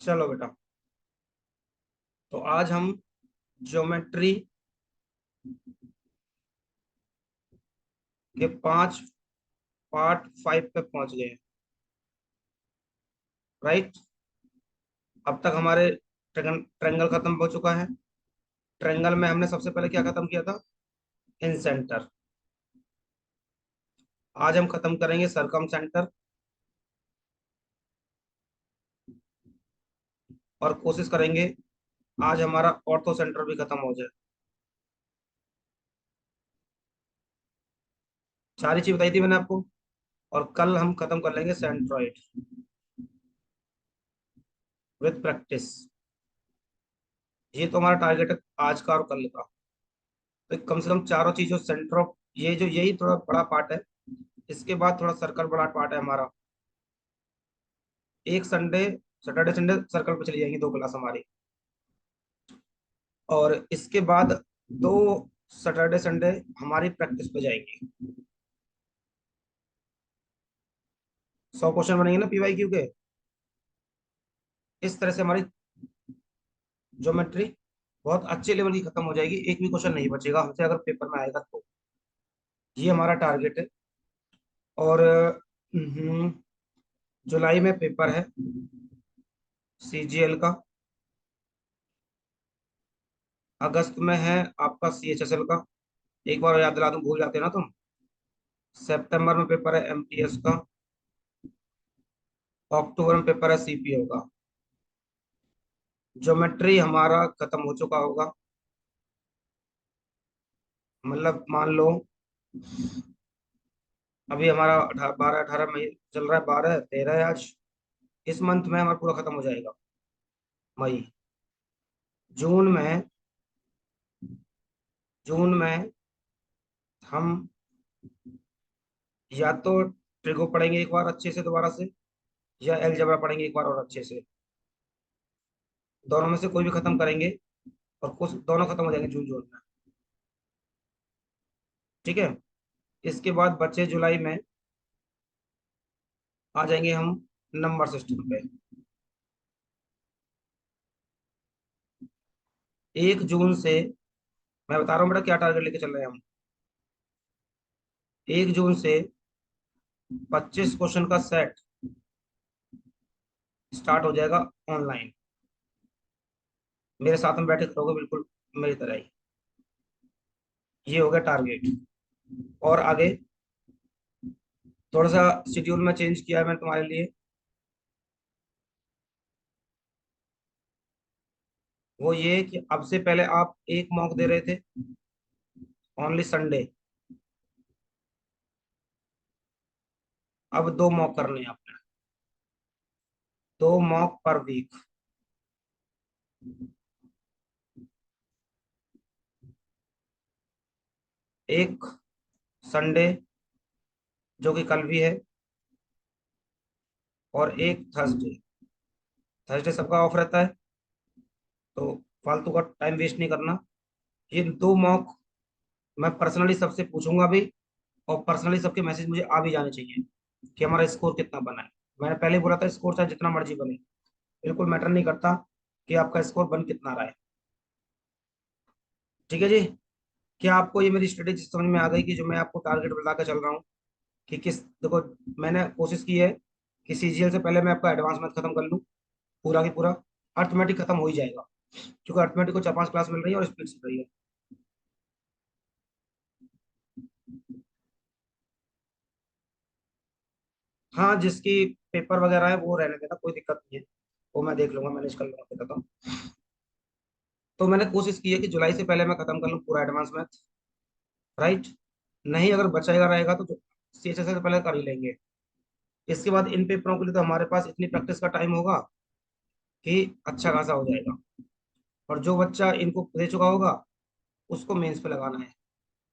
चलो बेटा, तो आज हम ज्योमेट्री के 5 पार्ट 5 पे पहुंच गए हैं। राइट। अब तक हमारे ट्रेंगल खत्म हो चुका है। ट्रेंगल में हमने सबसे पहले क्या खत्म किया था? इन सेंटर। आज हम खत्म करेंगे सरकम सेंटर, और कोशिश करेंगे आज हमारा ऑर्थो सेंटर भी खत्म हो जाए। सारी चीज बताई थी मैंने आपको। और कल हम खत्म कर लेंगे सेंट्रॉइड विद प्रैक्टिस। ये तो हमारा टारगेट है आज का और कल का। तो कम से कम चारों चीजों सेंटर ऑफ, ये जो यही थोड़ा बड़ा पार्ट है। इसके बाद थोड़ा सर्कल बड़ा पार्ट है हमारा। एक संडे, सैटरडे संडे सर्कल पे चली जाएंगी 2 क्लास हमारी। और इसके बाद 2 सैटरडे संडे हमारी प्रैक्टिस पे जाएंगी। 100 क्वेश्चन बनेंगे ना PYQ के। इस तरह से हमारी ज्योमेट्री बहुत अच्छे लेवल की खत्म हो जाएगी। एक भी क्वेश्चन नहीं बचेगा हमसे अगर पेपर में आएगा तो। ये हमारा टारगेट है। और जुलाई में पेपर है CGL का। अगस्त में है आपका CHSL का। एक बार याद दिला दूं, भूल जाते ना तुम। सितंबर में पेपर है MTS का। अक्टूबर में पेपर है CPO का। ज्योमेट्री हमारा खत्म हो चुका होगा। मतलब मान लो अभी हमारा 12 18 मई चल रहा है, 12 13 है आज। इस मंथ में हमारा पूरा खत्म हो जाएगा। मई। जून में, जून में हम या तो ट्रिगो पढ़ेंगे एक बार अच्छे से दोबारा से, या अलजेब्रा पढ़ेंगे एक बार और अच्छे से। दोनों में से कोई भी खत्म करेंगे। और कुछ दोनों खत्म हो जाएंगे जून जून में। ठीक है। इसके बाद बच्चे जुलाई में आ जाएंगे हम नंबर सिस्टम पे। 1 जून से मैं बता रहा हूँ बेटा क्या टारगेट लेके चल रहे हैं हम। 1 जून से 25 क्वेश्चन का सेट स्टार्ट हो जाएगा ऑनलाइन। मेरे साथ में बैठे रहोगे बिल्कुल मेरी तरह ही। ये हो गया टारगेट। और आगे थोड़ा सा शेड्यूल में चेंज किया है मैंने तुम्हारे लिए। वो ये कि अब से पहले आप एक मॉक दे रहे थे ओनली संडे। अब 2 मॉक करने हैं आपने। 2 मॉक पर वीक। एक संडे जो कि कल भी है, और एक थर्सडे। थर्सडे सबका ऑफ रहता है, तो फालतू का टाइम वेस्ट नहीं करना। ये 2 मॉक मैं पर्सनली सबसे पूछूंगा भी। और पर्सनली सबके मैसेज मुझे आ भी जाने चाहिए कि हमारा स्कोर कितना बना है। मैंने पहले ही बोला था स्कोर चाहे जितना मर्जी बने, बिल्कुल मैटर नहीं करता कि आपका स्कोर बन कितना रहा है। ठीक है जी। क्या आपको ये मेरी स्ट्रेटेजी समझ में आ गई कि जो मैं आपको टारगेट बता कर चल रहा हूँ कि किस देखो। मैंने कोशिश की है कि CGL से पहले मैं आपका एडवांस मैथ खत्म कर लूँ पूरा की पूरा। अर्थमेटिक खत्म हो ही जाएगा क्योंकि अर्थमेटिक को 4 5 क्लास मिल रही है और स्प्लिट चल रही है। हाँ, जिसकी पेपर वगैरह है वो रहने देना, कोई दिक्कत नहीं है। वो मैं देख लूंगा, मैनेज कर लूंगा, बताता हूँ। तो मैंने कोशिश की है कि जुलाई से पहले मैं खत्म कर लूँ पूरा एडवांस मैथ। राइट। नहीं अगर बचाएगा रहेगा तो CHS से पहले कर ही लेंगे। इसके बाद इन पेपरों के लिए तो हमारे पास इतनी प्रैक्टिस का टाइम होगा कि अच्छा खासा हो जाएगा। और जो बच्चा इनको दे चुका होगा उसको मेंस पे लगाना है।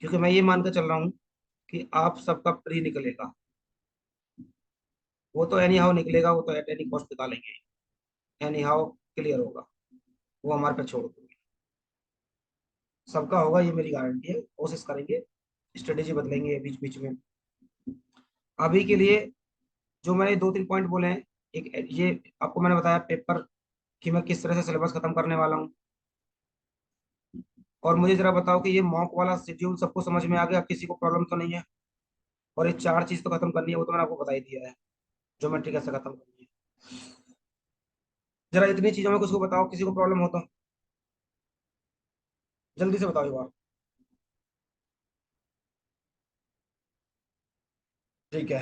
क्योंकि मैं ये मान कर चल रहा हूँ कि आप सबका प्री निकलेगा। वो तो एनी हाउ निकलेगा, वो तो एट एनी कॉस्ट निकालेंगे। एनी हाउ क्लियर होगा। वो हमारे पे छोड़ दो। सबका होगा, ये मेरी गारंटी है। कोशिश करेंगे, स्ट्रेटेजी बदलेंगे बीच बीच में। अभी के लिए जो मैंने 2 3 पॉइंट बोले हैं, एक ये आपको मैंने बताया पेपर कि मैं किस तरह से सिलेबस खत्म करने वाला हूँ। और मुझे जरा बताओ कि ये मॉक वाला शेड्यूल सबको समझ में आ गया, किसी को प्रॉब्लम तो नहीं है? और ये चार चीज तो खत्म करनी है, वो तो मैंने आपको बता ही दिया है, ज्योमेट्री कैसे खत्म करनी है। जरा इतनी चीजों में कुछ को बताओ, किसी को प्रॉब्लम हो तो जल्दी से बताओ एक बार। ठीक है,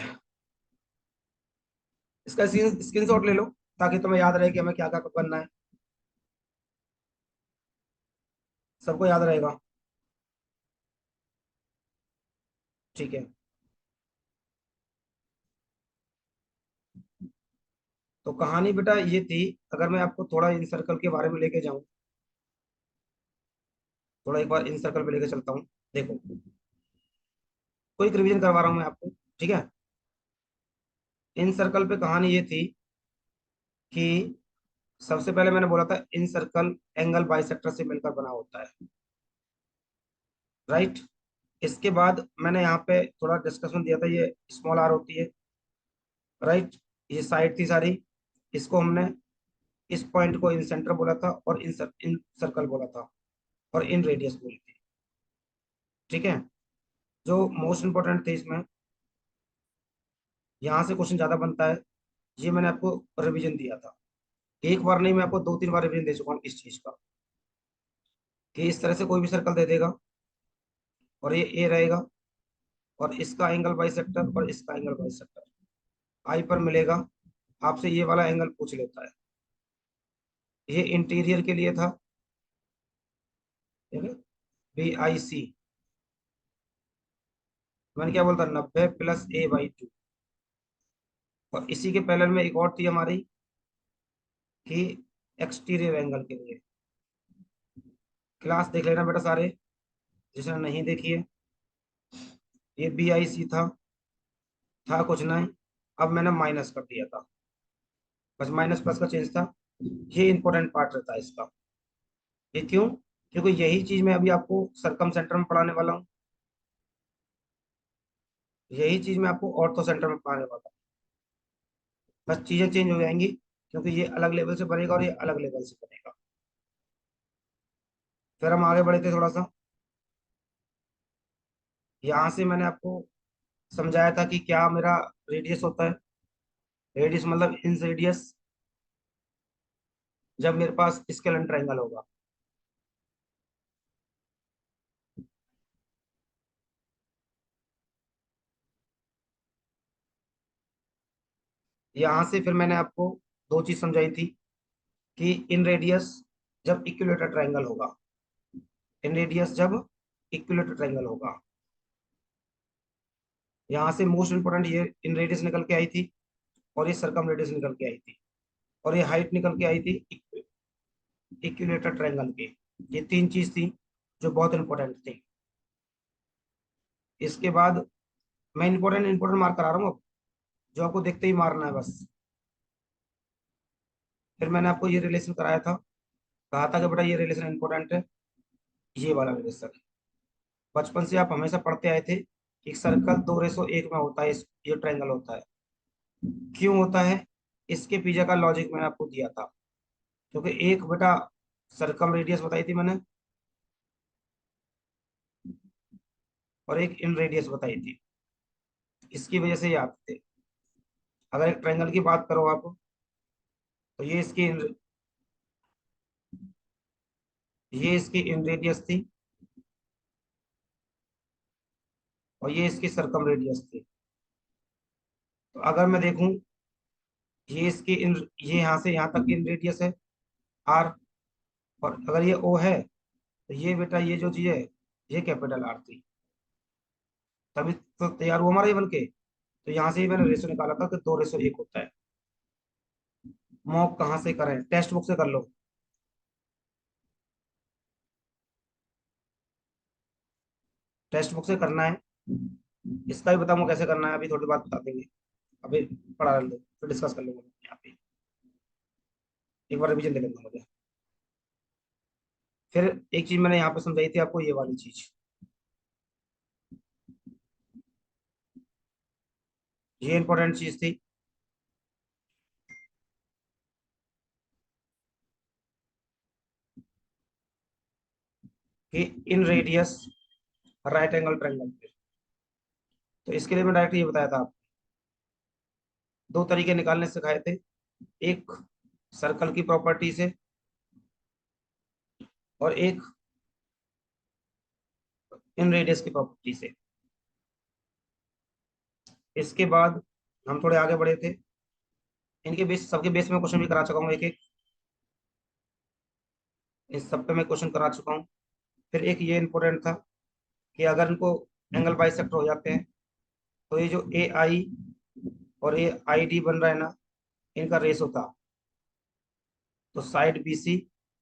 इसका स्क्रीन शॉट ले लो, ताकि तुम्हें याद रहे कि हमें क्या क्या करना है। सबको याद रहेगा? ठीक है। तो कहानी बेटा ये थी, अगर मैं आपको थोड़ा इन सर्कल के बारे में लेके जाऊं, थोड़ा एक बार इन सर्कल पे लेके चलता हूँ। देखो, कोई रिवीजन करवा रहा हूँ मैं आपको, ठीक है? इन सर्कल पे कहानी ये थी कि सबसे पहले मैंने बोला था इन सर्कल एंगल बाइसेक्टर से मिलकर बना होता है, राइट? इसके बाद मैंने यहाँ पे थोड़ा डिस्कशन दिया था, ये स्मॉल आर होती है, राइट? ये साइड थी सारी, इसको हमने, इस पॉइंट को इन सेंटर बोला था, और इन सर्कल बोला था, और इन रेडियस बोली थी, ठीक है? जो मोस्ट इंपॉर्टेंट थे इसमें, यहाँ से क्वेश्चन ज्यादा बनता है, ये मैंने आपको रिवीजन दिया था। एक बार नहीं, मैं आपको दो तीन बार रिवीजन दे चुका हूँ इस चीज का, कि इस तरह से कोई भी सर्कल दे देगा, और ये ए रहेगा, और इसका एंगल बाइसेक्टर और इसका एंगल बाइसेक्टर आई पर मिलेगा, आपसे ये वाला एंगल पूछ लेता है। ये इंटीरियर के लिए था, ठीक है? बी आई सी, मैंने क्या बोलता, 90 + a/2। और इसी के पैरेलल में एक और थी हमारी, कि एक्सटीरियर एंगल के लिए। क्लास देख लेना बेटा सारे, जिसने नहीं देखी है। ये बी आई सी था कुछ नहीं, अब मैंने माइनस कर दिया था, बस माइनस प्लस का चेंज था। ये इंपॉर्टेंट पार्ट रहता है इसका। ये क्यों? क्योंकि यही चीज मैं अभी आपको सरकम सेंटर में पढ़ाने वाला हूँ, यही चीज मैं आपको ऑर्थो सेंटर में पढ़ाने वाला हूँ। बस चीजें चेंज हो जाएंगी, क्योंकि ये अलग लेवल से बनेगा और ये अलग लेवल से बनेगा। फिर हम आगे बढ़े थे थोड़ा सा, यहाँ से मैंने आपको समझाया था कि क्या मेरा रेडियस होता है। रेडियस मतलब इन रेडियस, जब मेरे पास स्केलेन ट्रायंगल होगा। यहाँ से फिर मैंने आपको दो चीज समझाई थी, कि इन रेडियस जब इक्विलेटर ट्रायंगल होगा, इन रेडियस जब इक्विलेटर ट्रायंगल होगा। यहाँ से मोस्ट इंपोर्टेंट ये इन रेडियस निकल के आई थी, और ये सरकम रेडियस निकल के आई थी, और ये हाइट निकल के आई थी इक्विलेटर ट्रायंगल की। ये तीन चीज थी जो बहुत इंपॉर्टेंट थी। इसके बाद मैं इंपॉर्टेंट इंपॉर्टेंट मार्क करा रहा हूँ अब, जो आपको देखते ही मारना है बस। फिर मैंने आपको ये रिलेशन कराया था, कहा था कि बेटा ये रिलेशन इंपॉर्टेंट है, ये वाला रिलेशन। बचपन से आप हमेशा पढ़ते आए थे कि सर्कल 2:1 में होता है, ये ट्रायंगल होता है। क्यों होता है? इसके पीछे का लॉजिक मैंने आपको दिया था, क्योंकि एक बेटा सरकम रेडियस बताई थी मैंने, और एक इन रेडियस बताई थी, इसकी वजह से ये आते थे। अगर एक ट्रायंगल की बात करो आप, तो ये इसकी इन रेडियस थी, और ये इसकी सरकम रेडियस थी। तो अगर मैं देखूं, ये इसकी इन, ये यहाँ से यहाँ तक इन रेडियस है आर, और अगर ये ओ है, तो ये बेटा ये जो चीज है, ये कैपिटल आर थी। तभी तो तैयार हुआ हमारा ये बन के। तो यहाँ से ही मैंने रेशो निकाला था कि 2:1 होता है। मॉक कहाँ से करें? टेक्स्ट बुक से कर लो, टेक्स्ट बुक से करना है। इसका भी बताऊंगा कैसे करना है, अभी थोड़ी बात बता देंगे। अभी पढ़ा लो, फिर डिस्कस कर लेंगे यहाँ पे। एक बार रिवीजन दे लेंगे मुझे। फिर एक चीज मैंने यहाँ पे समझाई थी आपको, ये वाली चीज, ये इंपॉर्टेंट चीज थी। कि इन रेडियस राइट एंगल ट्रायंगल पे। तो इसके लिए मैं डायरेक्ट ये बताया था आपको, दो तरीके निकालने सिखाए थे, एक सर्कल की प्रॉपर्टी से और एक इन रेडियस की प्रॉपर्टी से। इसके बाद हम थोड़े आगे बढ़े थे, इनके बेस, सबके बेस में क्वेश्चन भी करा चुका हूँ एक एक, इस सब पे मैं क्वेश्चन करा चुका हूँ। फिर एक ये इंपॉर्टेंट था कि अगर इनको एंगल बाइसेक्टर हो जाते हैं तो ये जो ए आई और ए आई डी बन रहा है ना, इनका रेस होता। तो साइड बी सी,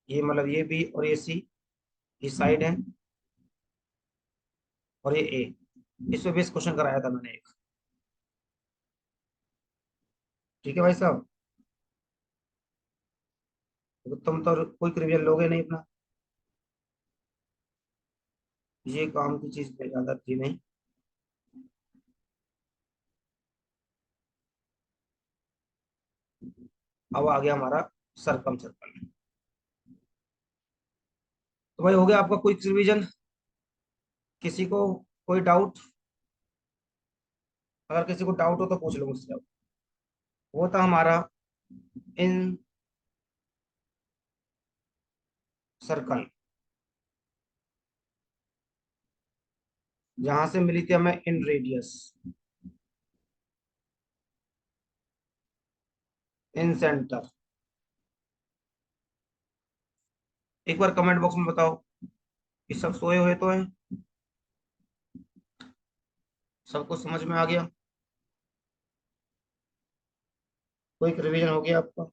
ये मतलब ये बी और ये सी, ये साइड है, और ये ए। इस पे बेस क्वेश्चन कराया था मैंने एक। ठीक है भाई साहब, तो तुम तो कोई रिवीजन लोगे नहीं अपना, ये काम की चीज ज्यादा थी नहीं। अब आ गया हमारा सरकम सर्कल। तो भाई हो गया आपका क्विक रिवीजन। किसी को कोई डाउट? अगर किसी को डाउट हो तो पूछ लो मुझसे। वो था हमारा इन सर्कल, जहां से मिली थी हमें इन रेडियस, इन सेंटर। एक बार कमेंट बॉक्स में बताओ कि सब सोए हुए तो हैं, सबको समझ में आ गया, कोई रिवीजन हो गया आपका?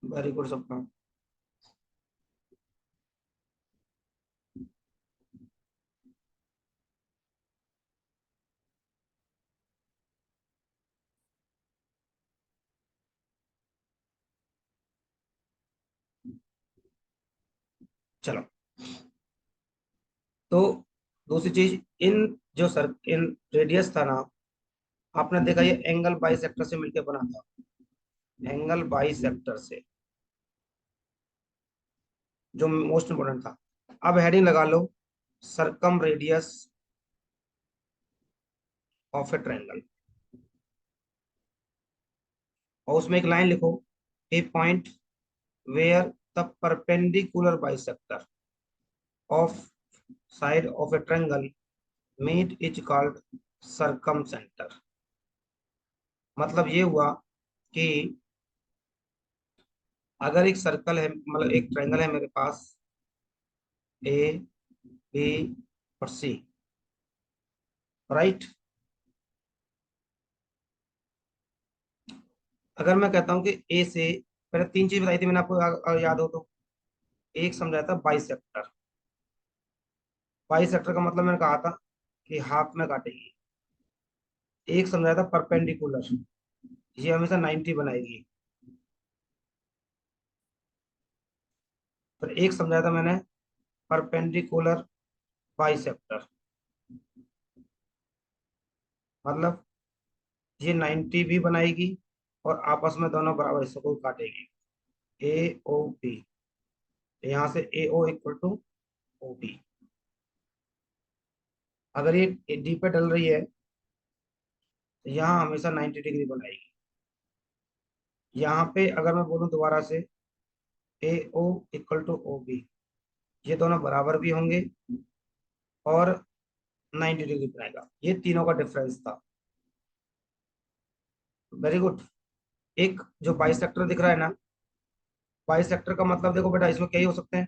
वेरी गुड सबका। चलो, तो दूसरी चीज, इन जो सर इन रेडियस था ना, आपने देखा ये एंगल बाइसेक्टर से मिलकर बना था, एंगल बाइसेक्टर से, जो मोस्ट इंपोर्टेंट था। अब हेडिंग लगा लो, circumradius of a triangle, और उसमें एक लाइन लिखो, a point where the perpendicular bisector of side of a triangle meet is called circumcentre. मतलब ये हुआ कि अगर एक सर्कल है, मतलब एक ट्रायंगल है मेरे पास, ए बी और सी, राइट। अगर मैं कहता हूं कि ए से, पहले तीन चीज बताई थी मैंने आपको, अगर याद हो तो। एक समझाया था बाइसेक्टर, बाइसेक्टर का मतलब मैंने कहा था कि हाफ में काटेगी। एक समझाया था परपेंडिकुलर, ये हमेशा 90 बनाएगी। फिर एक समझाया था मैंने परपेंडिकुलर बाइसेक्टर, मतलब ये 90 भी बनाएगी और आपस में दोनों बराबर हिस्सों को काटेगी, ए ओ बी। यहाँ से A O equal to O B. अगर ये डी पे डल रही है तो यहाँ हमेशा 90 डिग्री बनाएगी। यहाँ पे अगर मैं बोलूँ दोबारा से, A O equal to O B, ये दोनों बराबर भी होंगे और 90 डिग्री बनाएगा। ये तीनों का डिफरेंस था। Very good. एक जो बाइसेक्टर दिख रहा है ना, बाइसेक्टर का मतलब देखो बेटा, इसमें क्या ही हो सकते हैं,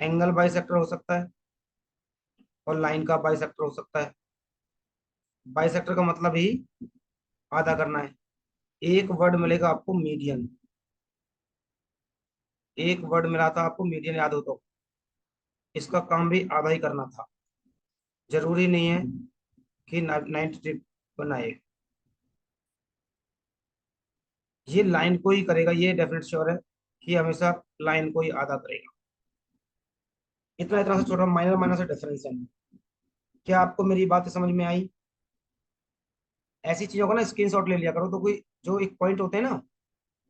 एंगल बाइसेक्टर हो सकता है और लाइन का बाइसेक्टर हो सकता है। बाइसेक्टर का मतलब ही आधा करना है। एक वर्ड मिलेगा आपको, मीडियन। एक वर्ड मिला था आपको मीडियन, याद हो तो। इसका काम भी आधा ही करना था, जरूरी नहीं है कि 90 बनाए। ये लाइन को ही करेगा, ये डेफिनेट श्योर है कि हमेशा लाइन को ही आधा करेगा। इतना इतना से छोटा माइनर माइनर से डिफरेंस है। क्या आपको मेरी बात समझ में आई? ऐसी चीजों का ना स्क्रीनशॉट ले लिया करो, तो कोई जो एक पॉइंट होते हैं ना,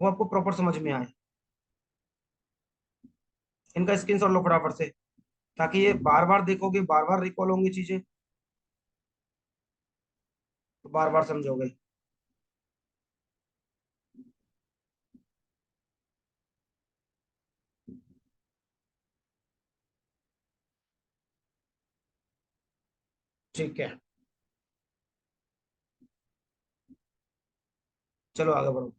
वो आपको प्रॉपर समझ में आए। इनका स्क्रीनशॉट लो फटाफट से, ताकि ये बार बार देखोगे, बार बार रिकॉल होंगी चीजें, तो बार बार समझोगे। ठीक है, चलो आगे बढ़ो।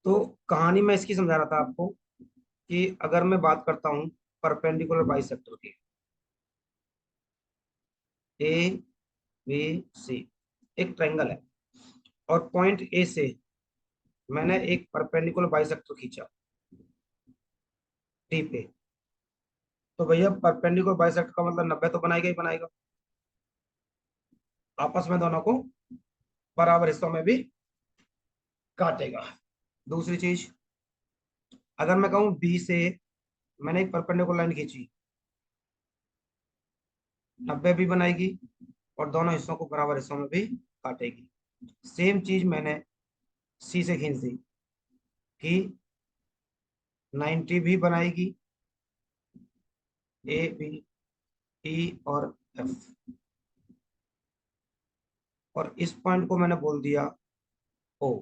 तो कहानी मैं इसकी समझा रहा था आपको, कि अगर मैं बात करता हूँ परपेंडिकुलर बाइसेक्टर की, ए बी सी, एक ट्रायंगल है, और पॉइंट ए से मैंने एक परपेंडिकुलर बाइसेक्टर खींचा डी पे, तो भैया परपेंडिकुलर बाइसेक्टर का मतलब 90 तो बनाएगा ही बनाएगा, आपस में दोनों को बराबर हिस्सों में भी काटेगा। दूसरी चीज, अगर मैं कहूँ बी से मैंने एक परपेंडिकुलर लाइन खींची, 90 भी बनाएगी और दोनों हिस्सों को बराबर हिस्सों में भी काटेगी। सेम चीज मैंने सी से खींच दी, कि 90 भी बनाएगी, ए बी ई और एफ, और इस पॉइंट को मैंने बोल दिया ओ।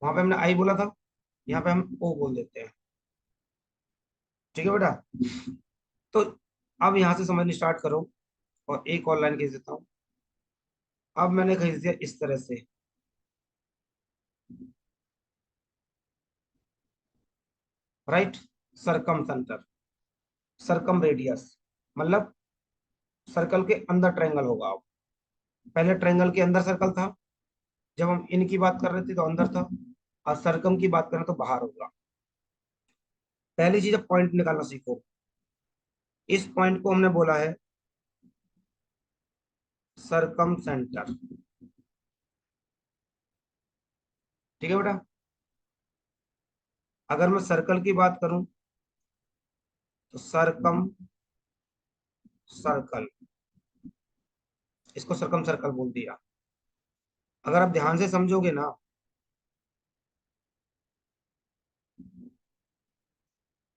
वहां पे हमने आई बोला था, यहाँ पे हम ओ बोल देते हैं। ठीक है बेटा। तो अब यहाँ से समझनी स्टार्ट करो, और एक और लाइन खींच देता हूँ। अब मैंने खींच दिया इस तरह से, राइट, सरकम सेंटर, सरकम रेडियस, मतलब सर्कल के अंदर ट्रायंगल होगा। अब पहले ट्रायंगल के अंदर सर्कल था, जब हम इनकी बात कर रहे थे तो अंदर था, और सरकम की बात करें तो बाहर होगा। पहली चीज, पॉइंट निकालना सीखो। इस पॉइंट को हमने बोला है सरकम सेंटर। ठीक है बेटा। अगर मैं सर्कल की बात करूं, तो सरकम सर्कल, इसको सरकम सर्कल बोल दिया। अगर आप ध्यान से समझोगे ना,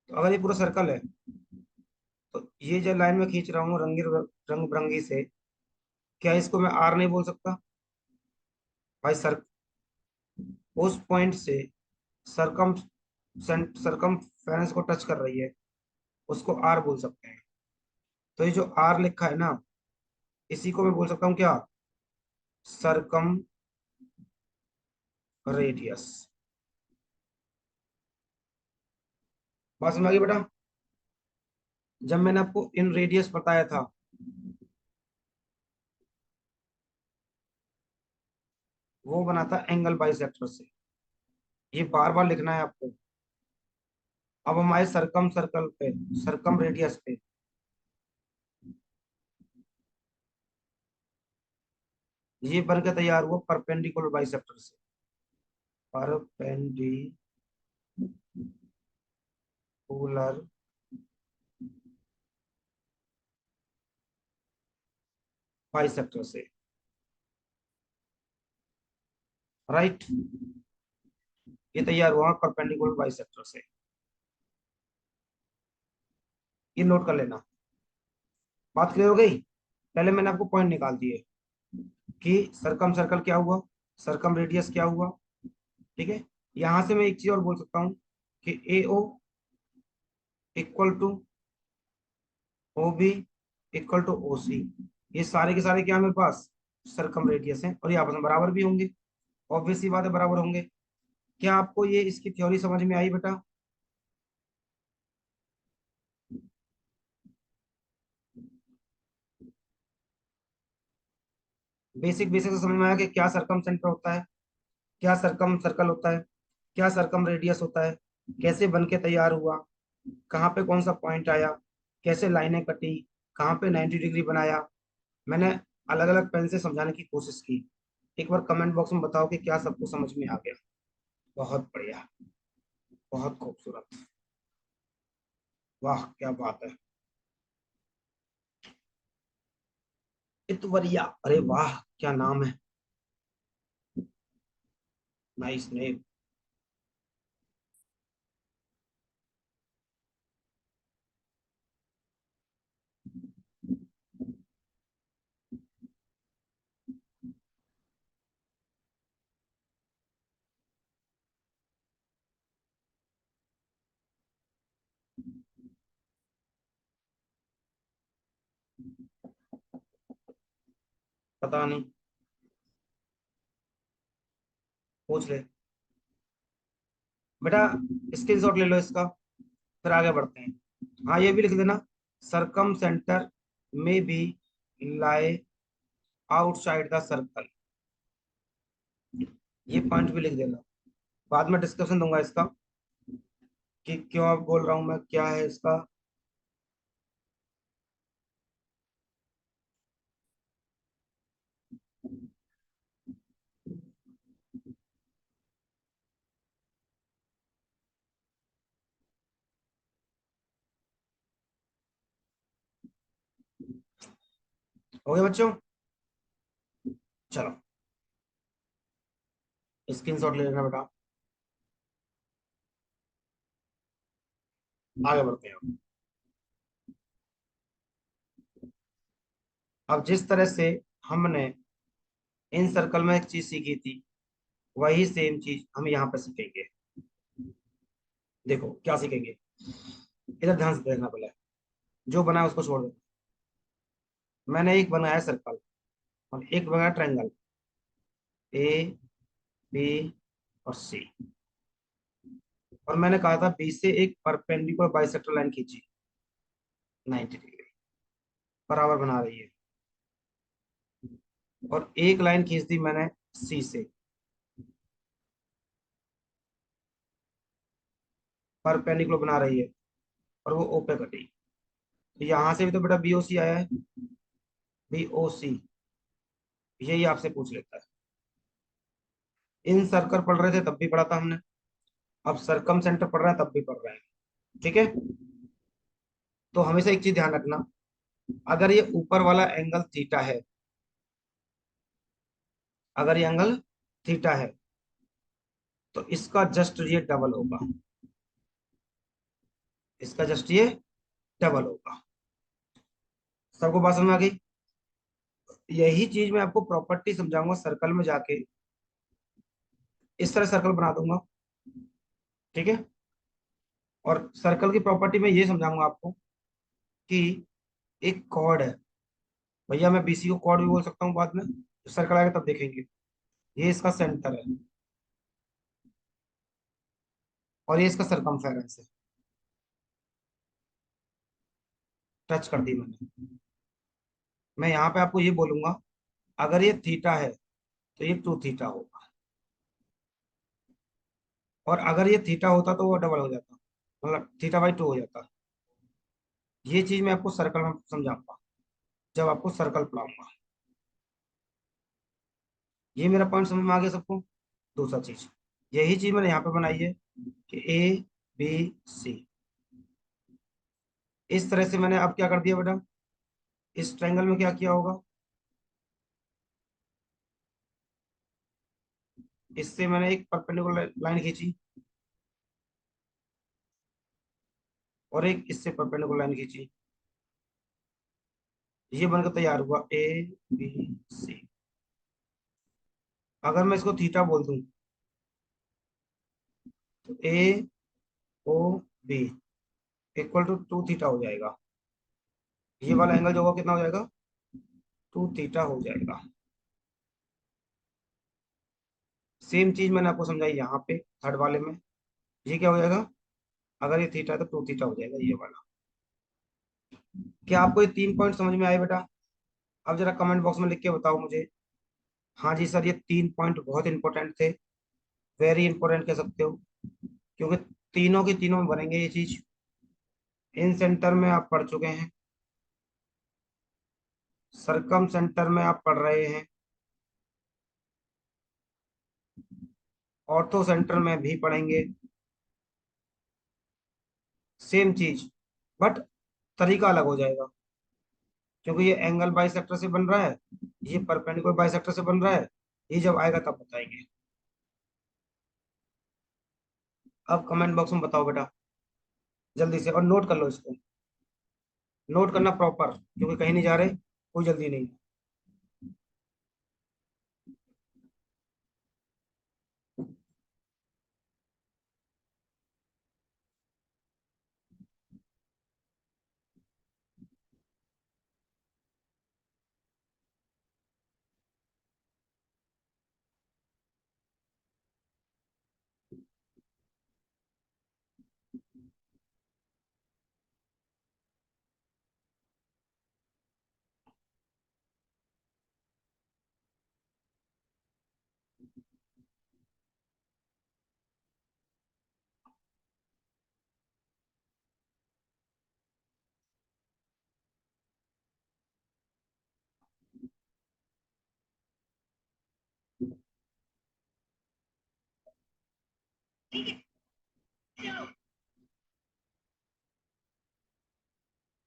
तो अगर ये पूरा सर्कल है, तो ये जो लाइन में खींच रहा हूँ रंग बिरंगी से, क्या इसको मैं आर नहीं बोल सकता? भाई सर, उस पॉइंट से सरकम सरकम फेरेंस को टच कर रही है, उसको आर बोल सकते हैं। तो ये जो आर लिखा है ना, इसी को मैं बोल सकता हूँ क्या? सरकम रेडियस। बात समझ आ गई बेटा? जब मैंने आपको इन रेडियस बताया था, वो बना था एंगल बाइसेक्टर से। ये बार बार लिखना है आपको। अब हम आए सरकम सर्कल पे, सरकम रेडियस पे। ये बन के तैयार हुआ परपेंडिकुलर बाइसेक्टर से, परपेंडिकुलर बाइसेक्टर से, राइट। ये तैयार हुआ परपेंडिकुलर बाइसेक्टर से। ये नोट कर लेना। बात क्लियर हो गई? पहले मैंने आपको पॉइंट निकाल दिए, कि सरकम सर्कल क्या हुआ, सरकम रेडियस क्या हुआ। ठीक है। यहां से मैं एक चीज और बोल सकता हूँ, कि A O equal to O B equal to O C. ये सारे के सारे क्या है मेरे पास? सरकम रेडियस है, और ये आपस में बराबर भी होंगे। ऑब्वियस सी बात है, बराबर होंगे। क्या आपको ये इसकी थ्योरी समझ में आई बेटा? बेसिक बेसिक से समझ में आया कि क्या सरकम सेंटर होता है, क्या सरकम सर्कल होता है, क्या सरकम रेडियस होता है, कैसे बन के तैयार हुआ, कहाँ पे कौन सा पॉइंट आया, कैसे लाइनें कटी, कहाँ पे 90 डिग्री बनाया। मैंने अलग अलग पेन से समझाने की कोशिश की। एक बार कमेंट बॉक्स में बताओ कि क्या सबको समझ में आ गया। बहुत बढ़िया। बहुत खूबसूरत। वाह क्या बात है। इतवरिया, अरे वाह क्या नाम है। Nice name. पता नहीं। पूछ ले बेटा, स्क्रीनशॉट ले लो इसका, फिर आगे बढ़ते हैं। हाँ ये भी लिख देना, सरकम सेंटर में be lie outside the circle. ये पॉइंट भी लिख देना, बाद में डिस्कशन दूंगा इसका कि क्यों आप बोल रहा हूं मैं, क्या है इसका। हो गया बच्चों? चलो स्क्रीनशॉट ले लेना बेटा, आगे बढ़ते हैं। अब जिस तरह से हमने इन सर्कल में एक चीज सीखी थी, वही सेम चीज हम यहाँ पे सीखेंगे। देखो क्या सीखेंगे, इधर ध्यान से देखना पहले। जो बना है उसको छोड़ दो। मैंने एक बनाया सर्कल और एक बनाया ट्रायंगल, ए बी और सी। और मैंने कहा था बी से एक परपेंडिकुलर बाइसेक्टर लाइन खींची 90 डिग्री, बराबर बना रही है। और एक लाइन खींच दी मैंने सी से, परपेंडिकुलर बना रही है, और वो ओ पे कटी। तो यहाँ से भी तो बेटा बी ओ सी आया है, बी ओ सी, यही आपसे पूछ लेता है। इन सर्कल पढ़ रहे थे तब भी पढ़ा था हमने, अब सरकम सेंटर पढ़ रहे हैं तब भी पढ़ रहे हैं। ठीक है। तो हमेशा एक चीज ध्यान रखना, अगर ये ऊपर वाला एंगल थीटा है, अगर ये एंगल थीटा है, तो इसका जस्ट ये डबल होगा, इसका जस्ट ये डबल होगा। सबको बात समझ में आ गई? यही चीज मैं आपको प्रॉपर्टी समझाऊंगा सर्कल में जाके, इस तरह सर्कल बना दूंगा। ठीक है। और सर्कल की प्रॉपर्टी में ये समझाऊंगा आपको कि एक कॉर्ड है, भैया मैं बीसी को कॉर्ड भी बोल सकता हूँ बाद में, सर्कल आएगा तब देखेंगे। ये इसका सेंटर है और ये इसका सरकमफेरेंस है। टच कर दी मैंने। मैं यहाँ पे आपको ये बोलूंगा, अगर ये थीटा है तो ये टू थीटा होगा, और अगर ये थीटा होता तो वो डबल हो जाता, मतलब थीटा बाई टू हो जाता। ये चीज मैं आपको सर्कल में समझाऊंगा जब आपको सर्कल पढ़ाऊंगा। ये मेरा पॉइंट समझ में आ गया सबको? दूसरा चीज, यही चीज मैंने यहाँ पे बनाई है कि ए बी सी, इस तरह से मैंने अब क्या कर दिया बेटा, इस ट्रायंगल में क्या किया होगा, इससे मैंने एक परपेंडिकुलर लाइन खींची और एक इससे परपेंडिकुलर लाइन खींची, ये बनकर तैयार हुआ ए बी सी। अगर मैं इसको थीटा बोल दूं तो A O B equal to two theta हो जाएगा। ये वाला एंगल जो होगा कितना हो जाएगा, टू थीटा हो जाएगा। सेम चीज मैंने आपको समझाई यहाँ पे थर्ड वाले में। ये क्या हो जाएगा, अगर ये थीटा है तो टू थीटा हो जाएगा ये वाला। क्या आपको ये तीन पॉइंट समझ में आए बेटा? अब जरा कमेंट बॉक्स में लिख के बताओ मुझे, हाँ जी सर ये तीन पॉइंट बहुत इंपॉर्टेंट थे, वेरी इंपॉर्टेंट कह सकते हो, क्योंकि तीनों के तीनों में बनेंगे ये चीज। इन सेंटर में आप पढ़ चुके हैं, सरकम सेंटर में आप पढ़ रहे हैं, ऑर्थो सेंटर में भी पढ़ेंगे, सेम चीज, बट तरीका अलग हो जाएगा, क्योंकि ये एंगल बाइसेक्टर से बन रहा है, ये परपेंडिकुलर बाइसेक्टर से बन रहा है। ये जब आएगा तब बताएंगे। अब कमेंट बॉक्स में बताओ बेटा, जल्दी से, और नोट कर लो इसको, नोट करना प्रॉपर, क्योंकि कहीं नहीं जा रहे, कोई जल्दी नहीं।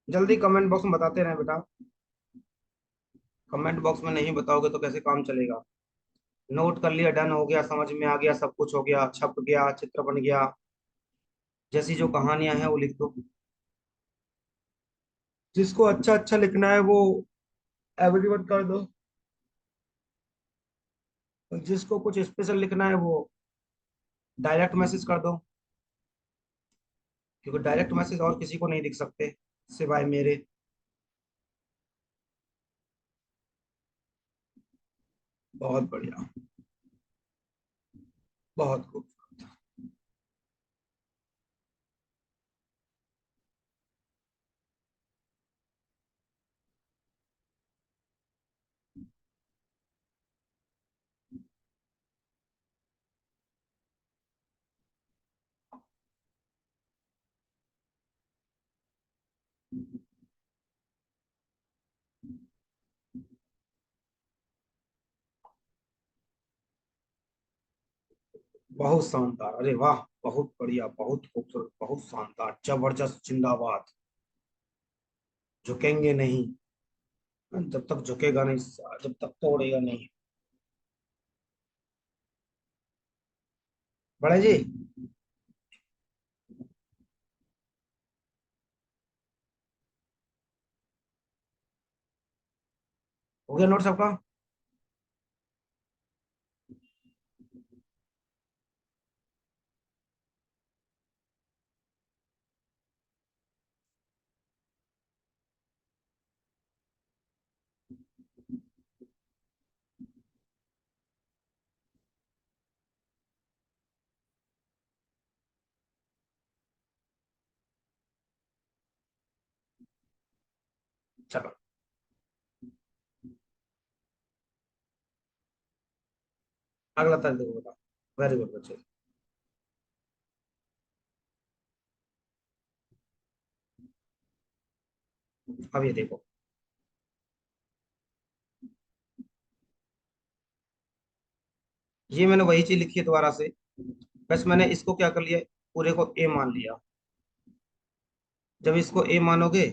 जल्दी कमेंट बॉक्स में बताते रहे बेटा, कमेंट बॉक्स में नहीं बताओगे तो कैसे काम चलेगा। नोट कर लिया, डन हो गया, समझ में आ गया, सब कुछ हो गया, छप गया, चित्र बन गया, जैसी जो कहानियां हैं वो लिख दो। जिसको अच्छा अच्छा लिखना है वो एवरीवन कर दो, और जिसको कुछ स्पेशल लिखना है वो डायरेक्ट मैसेज कर दो, क्योंकि डायरेक्ट मैसेज और किसी को नहीं दिख सकते सिवाय मेरे। बहुत बढ़िया, बहुत खूब। बहुत शानदार, अरे वाह, बहुत बढ़िया, बहुत खूबसूरत, बहुत शानदार, जबरदस्त, जिंदाबाद। झुकेंगे नहीं, जब तक झुकेगा नहीं, जब तक तोड़ेगा नहीं। बड़े जी, हो गया नोट सबका? चलो, अगला तक देखो बेटा। वेरी गुड बच्चे। अब ये देखो, ये मैंने वही चीज लिखी है दोबारा से, बस मैंने इसको क्या कर लिया, पूरे को ए मान लिया। जब इसको ए मानोगे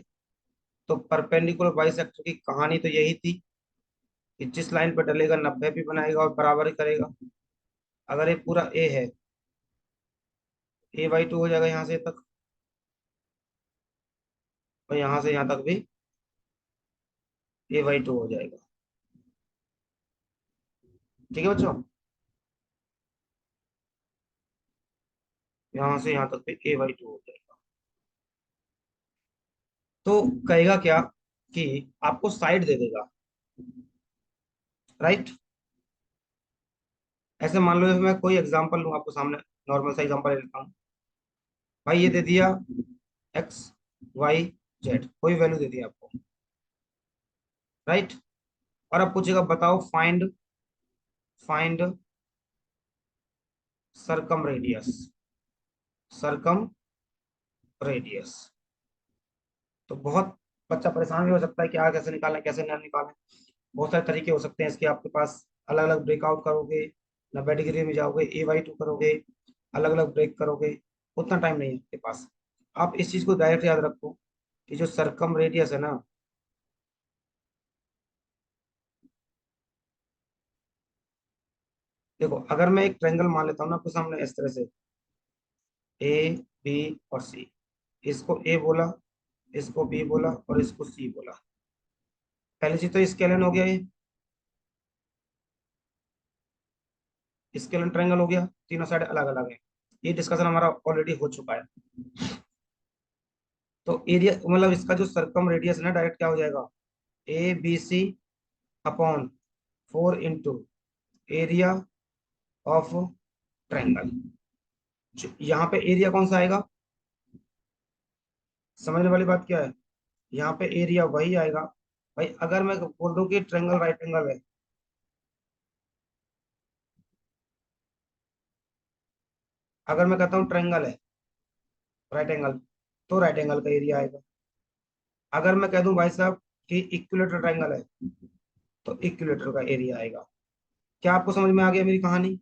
तो परपेंडिकुलर बाइसेक्टर की कहानी तो यही थी कि जिस लाइन पर डलेगा 90 भी बनाएगा और बराबर ही करेगा। अगर ये पूरा ए है, A/2 हो जाएगा यहाँ से तक, और यहाँ से यहाँ तक भी A/2 हो जाएगा। ठीक है बच्चों, यहाँ से यहाँ तक भी A/2 हो जाएगा। तो कहेगा क्या कि आपको साइड दे देगा, राइट? ऐसे मान लो, मैं कोई एग्जांपल लूँ आपको सामने, नॉर्मल सा एग्जांपल ले लेता हूँ। भाई ये दे दिया एक्स, वाई, जेड, कोई वैल्यू दे दिया आपको, राइट? और अब पूछेगा बताओ, फाइंड फाइंड सरकम रेडियस, सरकम रेडियस। तो बहुत बच्चा परेशान भी हो सकता है कि आगे कैसे निकालें, कैसे ना निकालें। बहुत सारे तरीके हो सकते हैं इसके आपके पास। अलग अलग ब्रेकआउट करोगे, 90 डिग्री में जाओगे, A/2 करोगे, अलग अलग ब्रेक करोगे, उतना टाइम नहीं है आपके पास। आप इस चीज को डायरेक्ट याद रखो कि जो सरकम रेडियस है ना, देखो अगर मैं एक ट्रायंगल मान लेता हूँ ना आपके सामने इस तरह से, ए, बी और सी। इसको ए बोला, इसको बी बोला और इसको सी बोला। पहली चीज तो स्केलन हो गया, ये स्केलन ट्रायंगल हो गया, तीनों साइड अलग अलग है। ये डिस्कशन हमारा ऑलरेडी हो चुका है। तो एरिया मतलब इसका जो सरकम रेडियस है ना, डायरेक्ट क्या हो जाएगा, A B C upon 4 into area of triangle. यहाँ पे एरिया कौन सा आएगा, समझने वाली बात क्या है, यहाँ पे एरिया वही आएगा। भाई अगर मैं बोल दूं कि ट्रायंगल राइट एंगल है, अगर मैं कहता हूँ ट्रायंगल है राइट एंगल, तो राइट एंगल का एरिया आएगा। अगर मैं कह दूं भाई साहब कि इक्विलेटरल ट्रायंगल है, तो इक्विलेटर का एरिया आएगा। क्या आपको समझ में आ गया मेरी कहानी,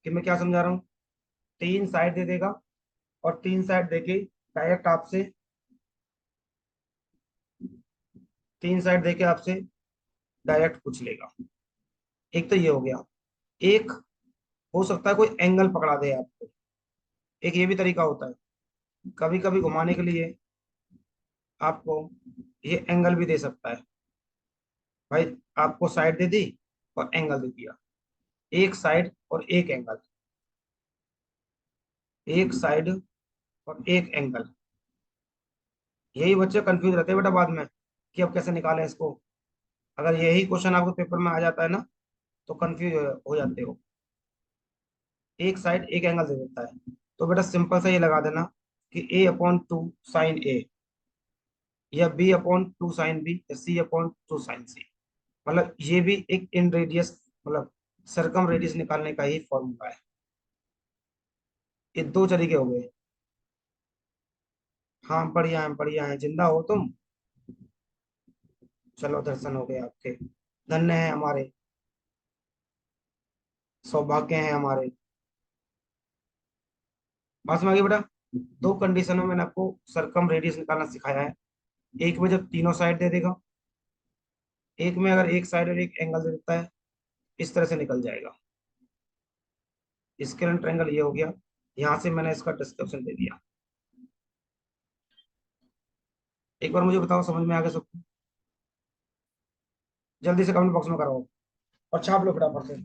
कि मैं क्या समझा रहा हूँ। तीन साइड दे देगा, और तीन साइड देके डायरेक्ट आपसे, तीन साइड देके आपसे डायरेक्ट पूछ लेगा। एक तो ये हो गया। एक हो सकता है कोई एंगल पकड़ा दे आपको, एक ये भी तरीका होता है। कभी कभी घुमाने के लिए आपको ये एंगल भी दे सकता है। भाई आपको साइड दे दी और एंगल दे दिया, एक साइड और एक एंगल, एक साइड और एक एंगल। यही बच्चे कंफ्यूज रहते हैं बेटा बाद में, कि अब कैसे निकालें इसको। अगर यही क्वेश्चन आपको पेपर में आ जाता है ना, तो कंफ्यूज हो जाते हो। एक साइड एक एंगल दे देता है, तो बेटा सिंपल सा ये लगा देना कि A/2 sin A, या B/2 sin B, या C/2 sin C। मतलब ये भी एक इन रेडियस, मतलब सरकम रेडियस निकालने का ही फॉर्मूला है। ये दो तरीके हो गए। हाँ बढ़िया है, जिंदा हो तुम। चलो दर्शन हो गए आपके, धन्य है हमारे, सौभाग्य है हमारे। बात में आगे बेटा, दो कंडीशन में मैंने आपको सरकम रेडियस निकालना सिखाया है। एक में जब तीनों साइड दे देगा, एक में अगर एक साइड और एक एंगल दे देता है, इस तरह से निकल जाएगा। स्केल एंड ट्रायंगल ये हो गया। यहाँ से मैंने इसका डिस्क्रिप्शन दे दिया। एक बार मुझे बताओ समझ में आ गया सबको, जल्दी से कमेंट बॉक्स में कराओ और छाप लो फटाफट से।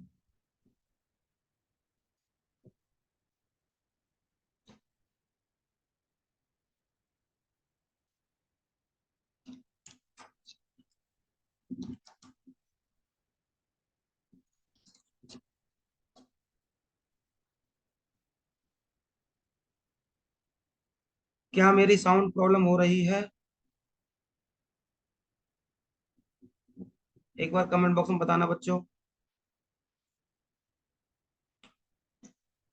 क्या मेरी साउंड प्रॉब्लम हो रही है, एक बार कमेंट बॉक्स में बताना बच्चों।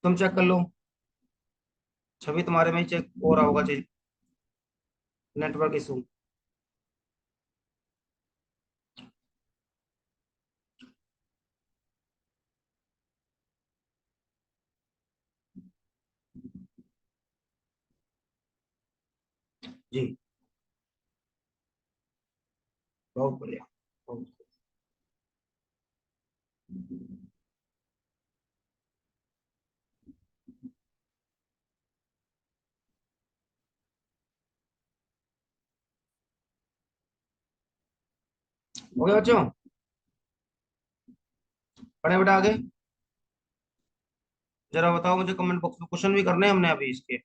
तुम चेक कर लो, छवि तुम्हारे में ही चेक हो रहा होगा चीज, नेटवर्क इशू। जी, बहुत बढ़िया, बहुत। हो गया बच्चों, पढ़े बेटा आगे। जरा बताओ मुझे कमेंट बॉक्स में, क्वेश्चन भी करने हैं हमने अभी इसके।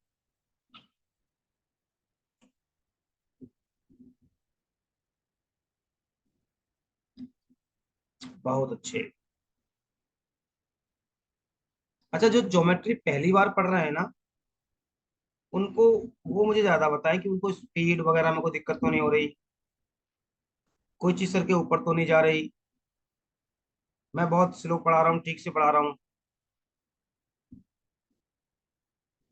बहुत अच्छे। अच्छा, जो ज्योमेट्री पहली बार पढ़ रहे हैं ना, उनको वो मुझे ज्यादा बताएं कि उनको स्पीड वगैरह में कोई दिक्कत तो नहीं हो रही, कोई चीज सर के ऊपर तो नहीं जा रही, मैं बहुत स्लो पढ़ा रहा हूँ, ठीक से पढ़ा रहा हूँ,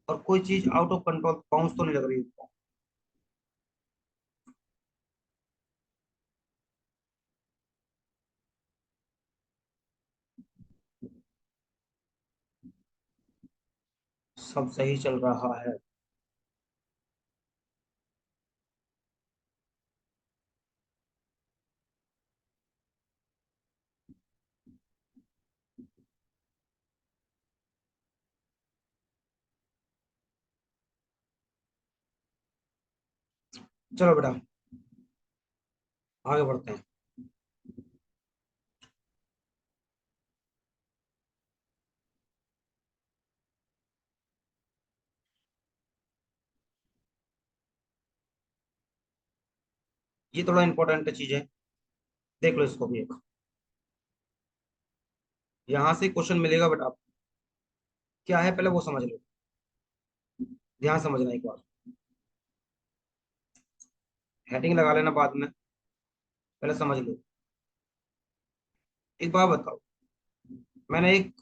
और कोई चीज आउट ऑफ कंट्रोल बाउंस तो नहीं लग रही उनको। सब सही चल रहा है। चलो बेटा आगे बढ़ते हैं। ये थोड़ा इंपॉर्टेंट चीज है, देख लो इसको भी एक। यहाँ से क्वेश्चन मिलेगा बेटा आपको, क्या है पहले वो समझ लो, ध्यान समझना एक बार। हेडिंग लगा लेना बाद में, पहले समझ लो। एक बात बताओ, मैंने एक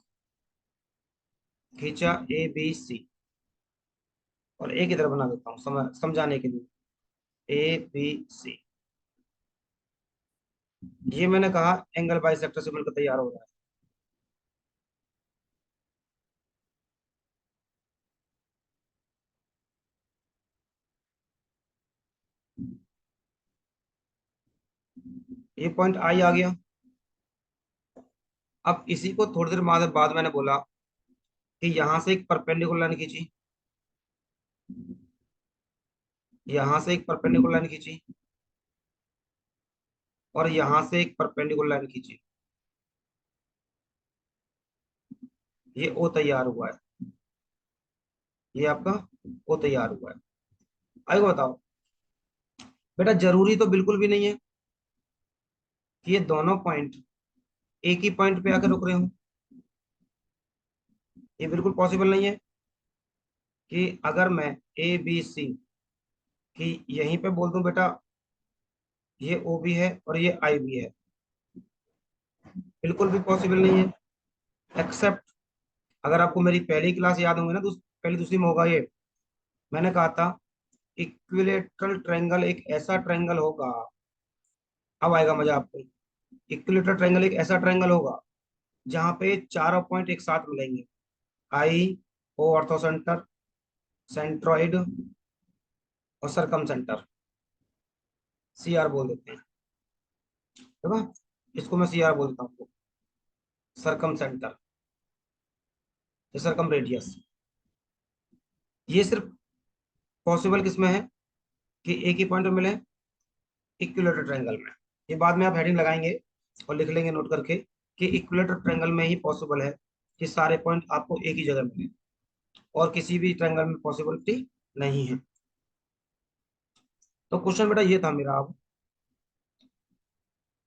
खींचा ABC, और एक इधर बना देता हूँ समझाने के लिए, ABC। ये मैंने कहा एंगल बाइसेक्टर से मिलकर तैयार हो रहा है। ये पॉइंट आई आ गया। अब इसी को थोड़ी देर बाद मैंने बोला कि यहां से एक परपेंडिकुलर लाइन खींची, यहां से एक परपेंडिकुलर लाइन खींची, और यहां से एक परपेंडिकुलर लाइन खींची। ये ओ तैयार हुआ है, ये आपका ओ तैयार हुआ है। आगे बताओ बेटा, जरूरी तो बिल्कुल भी नहीं है कि ये दोनों पॉइंट एक ही पॉइंट पे आकर रुक रहे हो। ये बिल्कुल पॉसिबल नहीं है कि अगर मैं ABC की यहीं पे बोल दूं बेटा ये O भी है और ये I भी है, बिल्कुल भी पॉसिबल नहीं है। एक्सेप्ट, अगर आपको मेरी पहली क्लास याद होंगी ना, पहली दूसरी में होगा ये, मैंने कहा था इक्विलेटरल ट्रायंगल एक ऐसा ट्रायंगल होगा, अब आएगा मजा आपको। इक्विलेटरल ट्रायंगल एक ऐसा ट्रायंगल होगा जहां पे चारों पॉइंट एक साथ मिलेंगे, आई, ओ ऑर्थो सेंटर, सेंट्रॉइड और सरकम सेंटर। CR बोल देते हैं, है ना? इसको मैं CR बोल देता हूँ, सरकम सेंटर, सरकम रेडियस। ये सिर्फ पॉसिबल किसमें है कि एक ही पॉइंट में मिले, इक्विलेटरल ट्रायंगल में। ये बाद में आप हेडिंग लगाएंगे और लिख लेंगे नोट करके कि इक्विलेटरल ट्रायंगल में ही पॉसिबल है कि सारे पॉइंट आपको एक ही जगह मिले, और किसी भी ट्रायंगल में पॉसिबिलिटी नहीं है। तो क्वेश्चन बेटा ये था मेरा।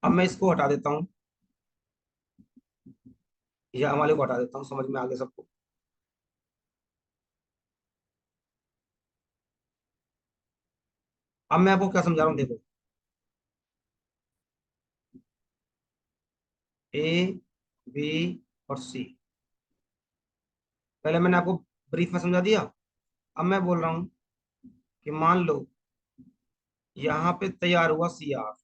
अब मैं इसको हटा देता हूँ, या हमारे को हटा देता हूँ, समझ में आ गया सबको। अब मैं आपको क्या समझा रहा हूँ, देखो। A, B और C, पहले मैंने आपको ब्रीफ में समझा दिया। अब मैं बोल रहा हूँ कि मान लो यहाँ पे तैयार हुआ CR,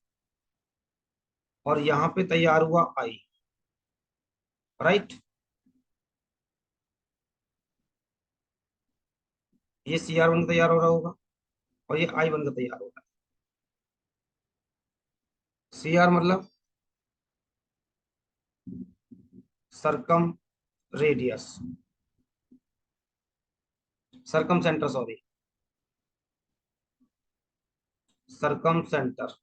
और यहाँ पे तैयार हुआ I, राइट? ये CR बनकर तैयार हो रहा होगा, और ये I बनकर तैयार हो रहा है। CR मतलब सरकम रेडियस, सरकम सेंटर, सॉरी, सरकम सेंटर।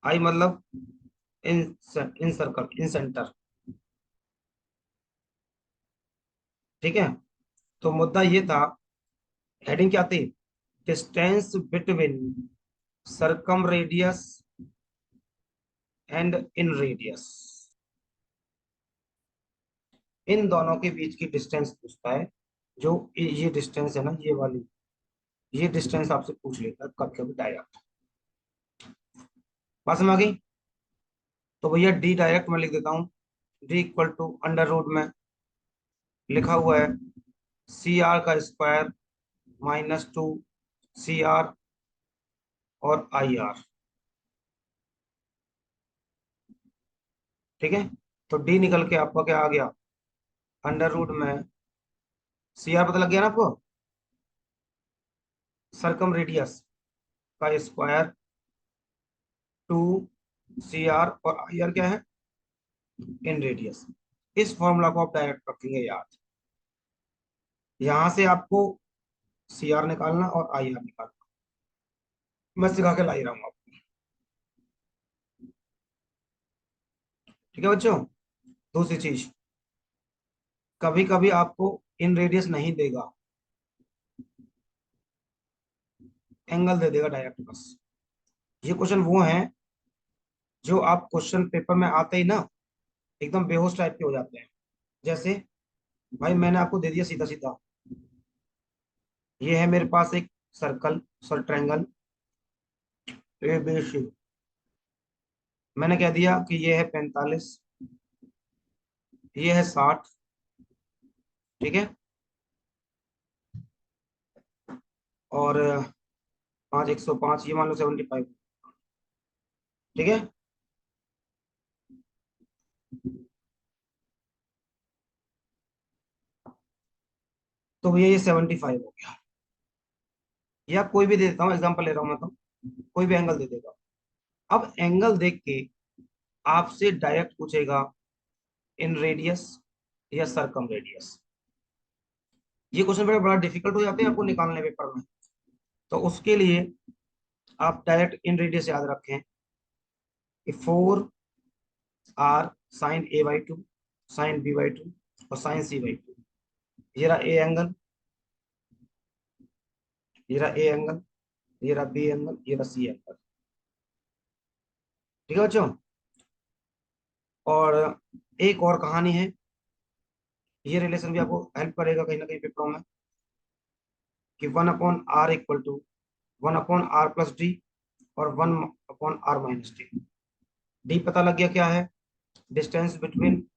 आई मतलब इन इन सर्कल, इन सेंटर। ठीक है, तो मुद्दा ये था, हेडिंग क्या थी? Distance between circumradius and inradius. इन दोनों के बीच की डिस्टेंस पूछता है। जो ये डिस्टेंस है ना, ये वाली, ये डिस्टेंस आपसे पूछ लेता है कभी कभी डायरेक्ट। बात समझ आ गई? तो भैया डी डायरेक्ट मैं लिख देता हूँ। D equal to under root में लिखा हुआ है CR का स्क्वायर -2 CR और IR। ठीक है, तो डी निकल के आपका क्या आ गया? अंडर रूट में CR पता लग गया ना आपको, सरकम रेडियस का स्क्वायर 2 CR, और IR क्या है? इन रेडियस। इस फॉर्मूला को आप डायरेक्ट रखेंगे याद। यहां से आपको CR निकालना और IR निकालना। मैं सिखा के ला ही रहा हूँ आपको। ठीक है बच्चों। दूसरी चीज, कभी कभी आपको इन रेडियस नहीं देगा, एंगल दे देगा डायरेक्ट बस। ये क्वेश्चन वो हैं जो आप क्वेश्चन पेपर में आते ही ना एकदम बेहोश टाइप के हो जाते हैं। जैसे भाई मैंने आपको दे दिया सीधा सीधा, ये है मेरे पास एक circle, sorry triangle A B C. मैंने कह दिया कि ये है 45, ये है 60। ठीक है। और 5 105, ये मान लो 75। ठीक है। तो भैया ये 75 हो गया। या कोई भी दे देता हूँ, एग्जांपल ले रहा हूँ मैं तो, कोई भी एंगल दे देगा। अब एंगल देख के आपसे डायरेक्ट पूछेगा इन रेडियस या सरकम रेडियस। ये क्वेश्चन बड़े बड़ा डिफिकल्ट हो जाते हैं आपको निकालने पेपर में। तो उसके लिए आप डायरेक्ट इन रेडियस याद रखें कि 4r sin a/2, sin b/2 और sin c/2। ये रहा ए एंगल, ये रहा ए एंगल, ये रहा बी एंगल, ये रहा सी एंगल। ठीक है बच्चों। और एक और कहानी है, ये रिलेशन भी आपको हेल्प करेगा कहीं ना कहीं पेपरों में, कि 1/r = 1/r+d और 1/r-d। डी पता लग गया क्या है, distance between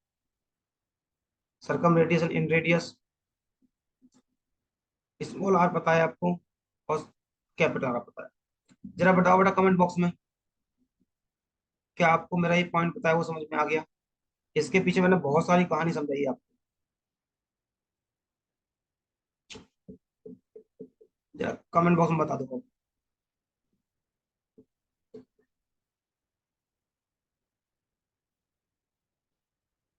circumradius and inradius. Small R पता है आपको, और कैपिटल आर पता है। जरा बताओ बेटा कमेंट बॉक्स में, क्या आपको मेरा ये पॉइंट बताया वो समझ में आ गया? इसके पीछे मैंने बहुत सारी कहानी समझाई आपको। जरा कमेंट बॉक्स में बता दो।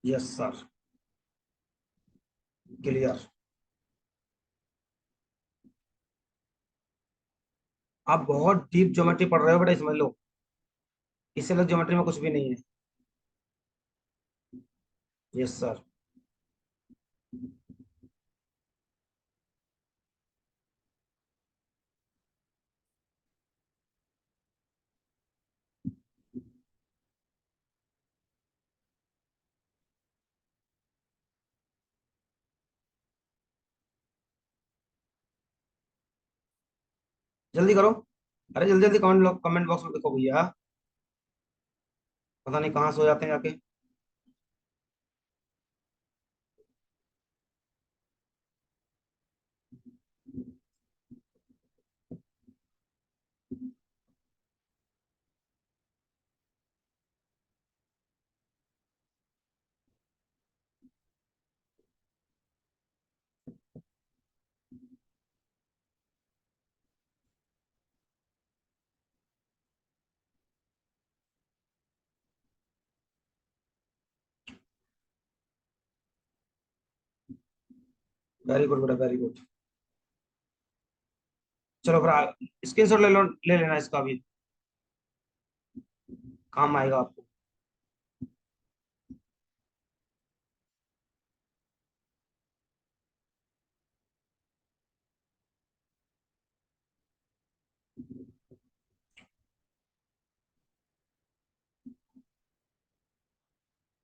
Yes sir, clear. आप बहुत डीप ज्योमेट्री पढ़ रहे हो बेटा, समझ लो। इससे अलग ज्योमेट्री में कुछ भी नहीं है। Yes sir. जल्दी करो, अरे जल्दी जल्दी कमेंट बॉक्स में देखो भैया, पता नहीं कहाँ सो जाते हैं जाके। वेरी गुड बेटा, वेरी गुड। चलो फिर स्क्रीनशॉट ले लो, ले लेना इसका भी, काम आएगा आपको।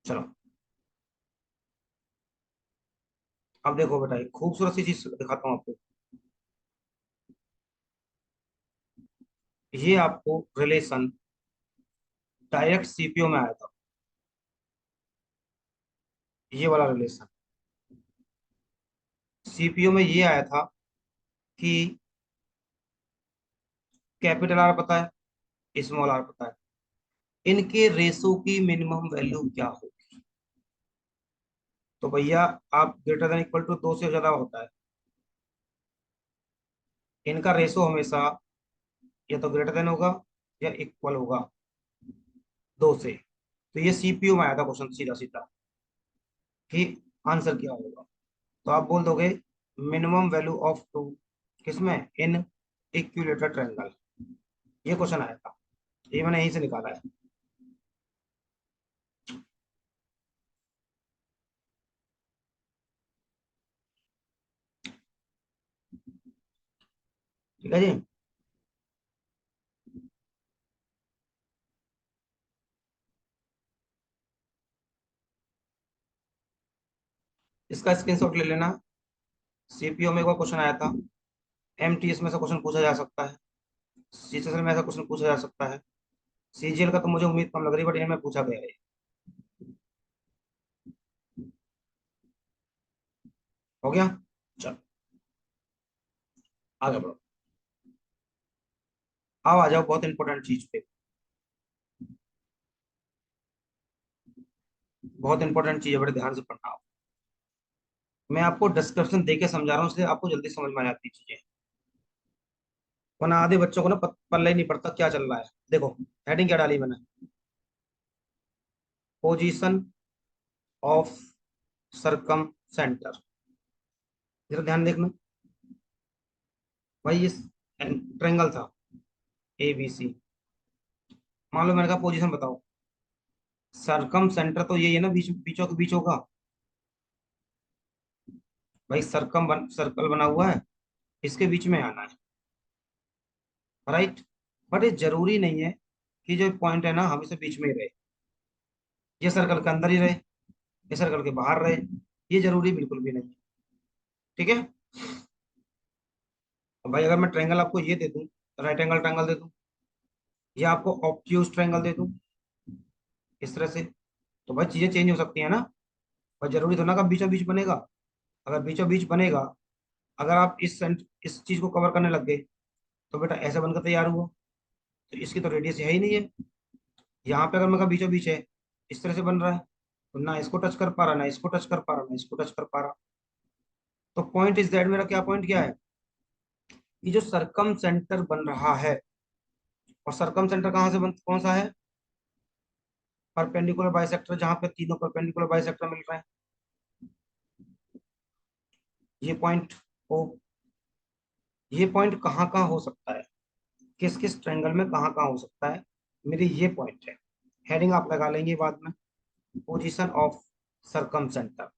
चलो अब देखो बेटा, एक खूबसूरत सी चीज दिखाता हूँ आपको। ये आपको रिलेशन डायरेक्ट सीपीयू में आया था, ये वाला रिलेशन सीपीयू में ये आया था कि कैपिटल आर पता है, स्मॉल आर पता है, इनके रेशो की मिनिमम वैल्यू क्या हो। तो भैया आप ग्रेटर देन इक्वल टू 2 से ज्यादा होता है, इनका रेशो हमेशा या तो ग्रेटर देन होगा या इक्वल होगा 2 से। तो ये सीपीयू में आया था क्वेश्चन सीधा सीधा, कि आंसर क्या होगा। तो आप बोल दोगे मिनिमम वैल्यू ऑफ टू, किसमें, इन इक्विलेटरल ट्रायंगल। ये क्वेश्चन आया था, ये मैंने यहीं से निकाला है। ठीक है जी। इसका स्क्रीनशॉट ले लेना। सीपीओ में एक बार क्वेश्चन आया था, एमटीएस में से क्वेश्चन पूछा जा सकता है, सीएसएल में ऐसा क्वेश्चन पूछा जा सकता है, सीजीएल का तो मुझे उम्मीद कम लग रही, बट इनमें पूछा गया है। हो गया। चलो आगे बढ़ो। आओ आ जाओ बहुत इंपॉर्टेंट चीज पे। बहुत इंपॉर्टेंट चीज है, बड़े ध्यान से पढ़ना हो। मैं आपको डिस्क्रिप्शन दे के समझा रहा हूँ, इसलिए आपको जल्दी समझ में आ जाती चीजें। वरना आधे बच्चों को ना पल्ले ही नहीं पड़ता क्या चल रहा है। देखो हेडिंग क्या डाली मैंने, पोजीशन ऑफ सरकम सेंटर। जरा ध्यान देखना भाई, ये ट्रेंगल था ए बी सी। मान लो मैंने कहा पोजीशन बताओ, सरकम सेंटर तो यही है ना, बीच बीचों के बीच होगा। भाई सर्कल बना हुआ है, इसके बीच में आना है, राइट। बट ये जरूरी नहीं है कि जो पॉइंट है ना हमेशा बीच में ही रहे, ये सर्कल के अंदर ही रहे, ये सर्कल के बाहर रहे, ये जरूरी बिल्कुल भी नहीं है। ठीक है। अब भाई अगर मैं ट्रायंगल आपको ये दे दूं, राइट एंगल ट्रायंगल दे दूं, या आपको ऑब्ट्यूज ट्रायंगल दे दूं इस तरह से, तो भाई चीजें चेंज हो सकती है ना। और जरूरी तो ना कि बीचों बीच बनेगा। अगर बीचों बीच बनेगा, अगर आप इस चीज को कवर करने लग गए, तो बेटा ऐसे बनकर तैयार हुआ, तो इसकी तो रेडियस है ही नहीं है। यहाँ पे अगर मैं कहा बीचों बीच है, इस तरह से बन रहा है, तो ना इसको टच कर पा रहा, ना इसको टच कर पा रहा, ना इसको टच कर पा रहा। तो पॉइंट इज दैट, मेरा क्या पॉइंट क्या है, कि जो सरकम सेंटर बन रहा है, और सरकम सेंटर कहाँ से बन, कौन सा है, परपेंडिकुलर बाइसेक्टर, जहाँ पे तीनों परपेंडिकुलर बाइसेक्टर मिल रहे हैं, ये पॉइंट ओ। ये पॉइंट कहाँ कहाँ हो सकता है, किस किस ट्रायंगल में कहाँ कहाँ हो सकता है, मेरी ये पॉइंट है। हेडिंग आप लगा लेंगे बाद में, पोजीशन ऑफ सरकम सेंटर।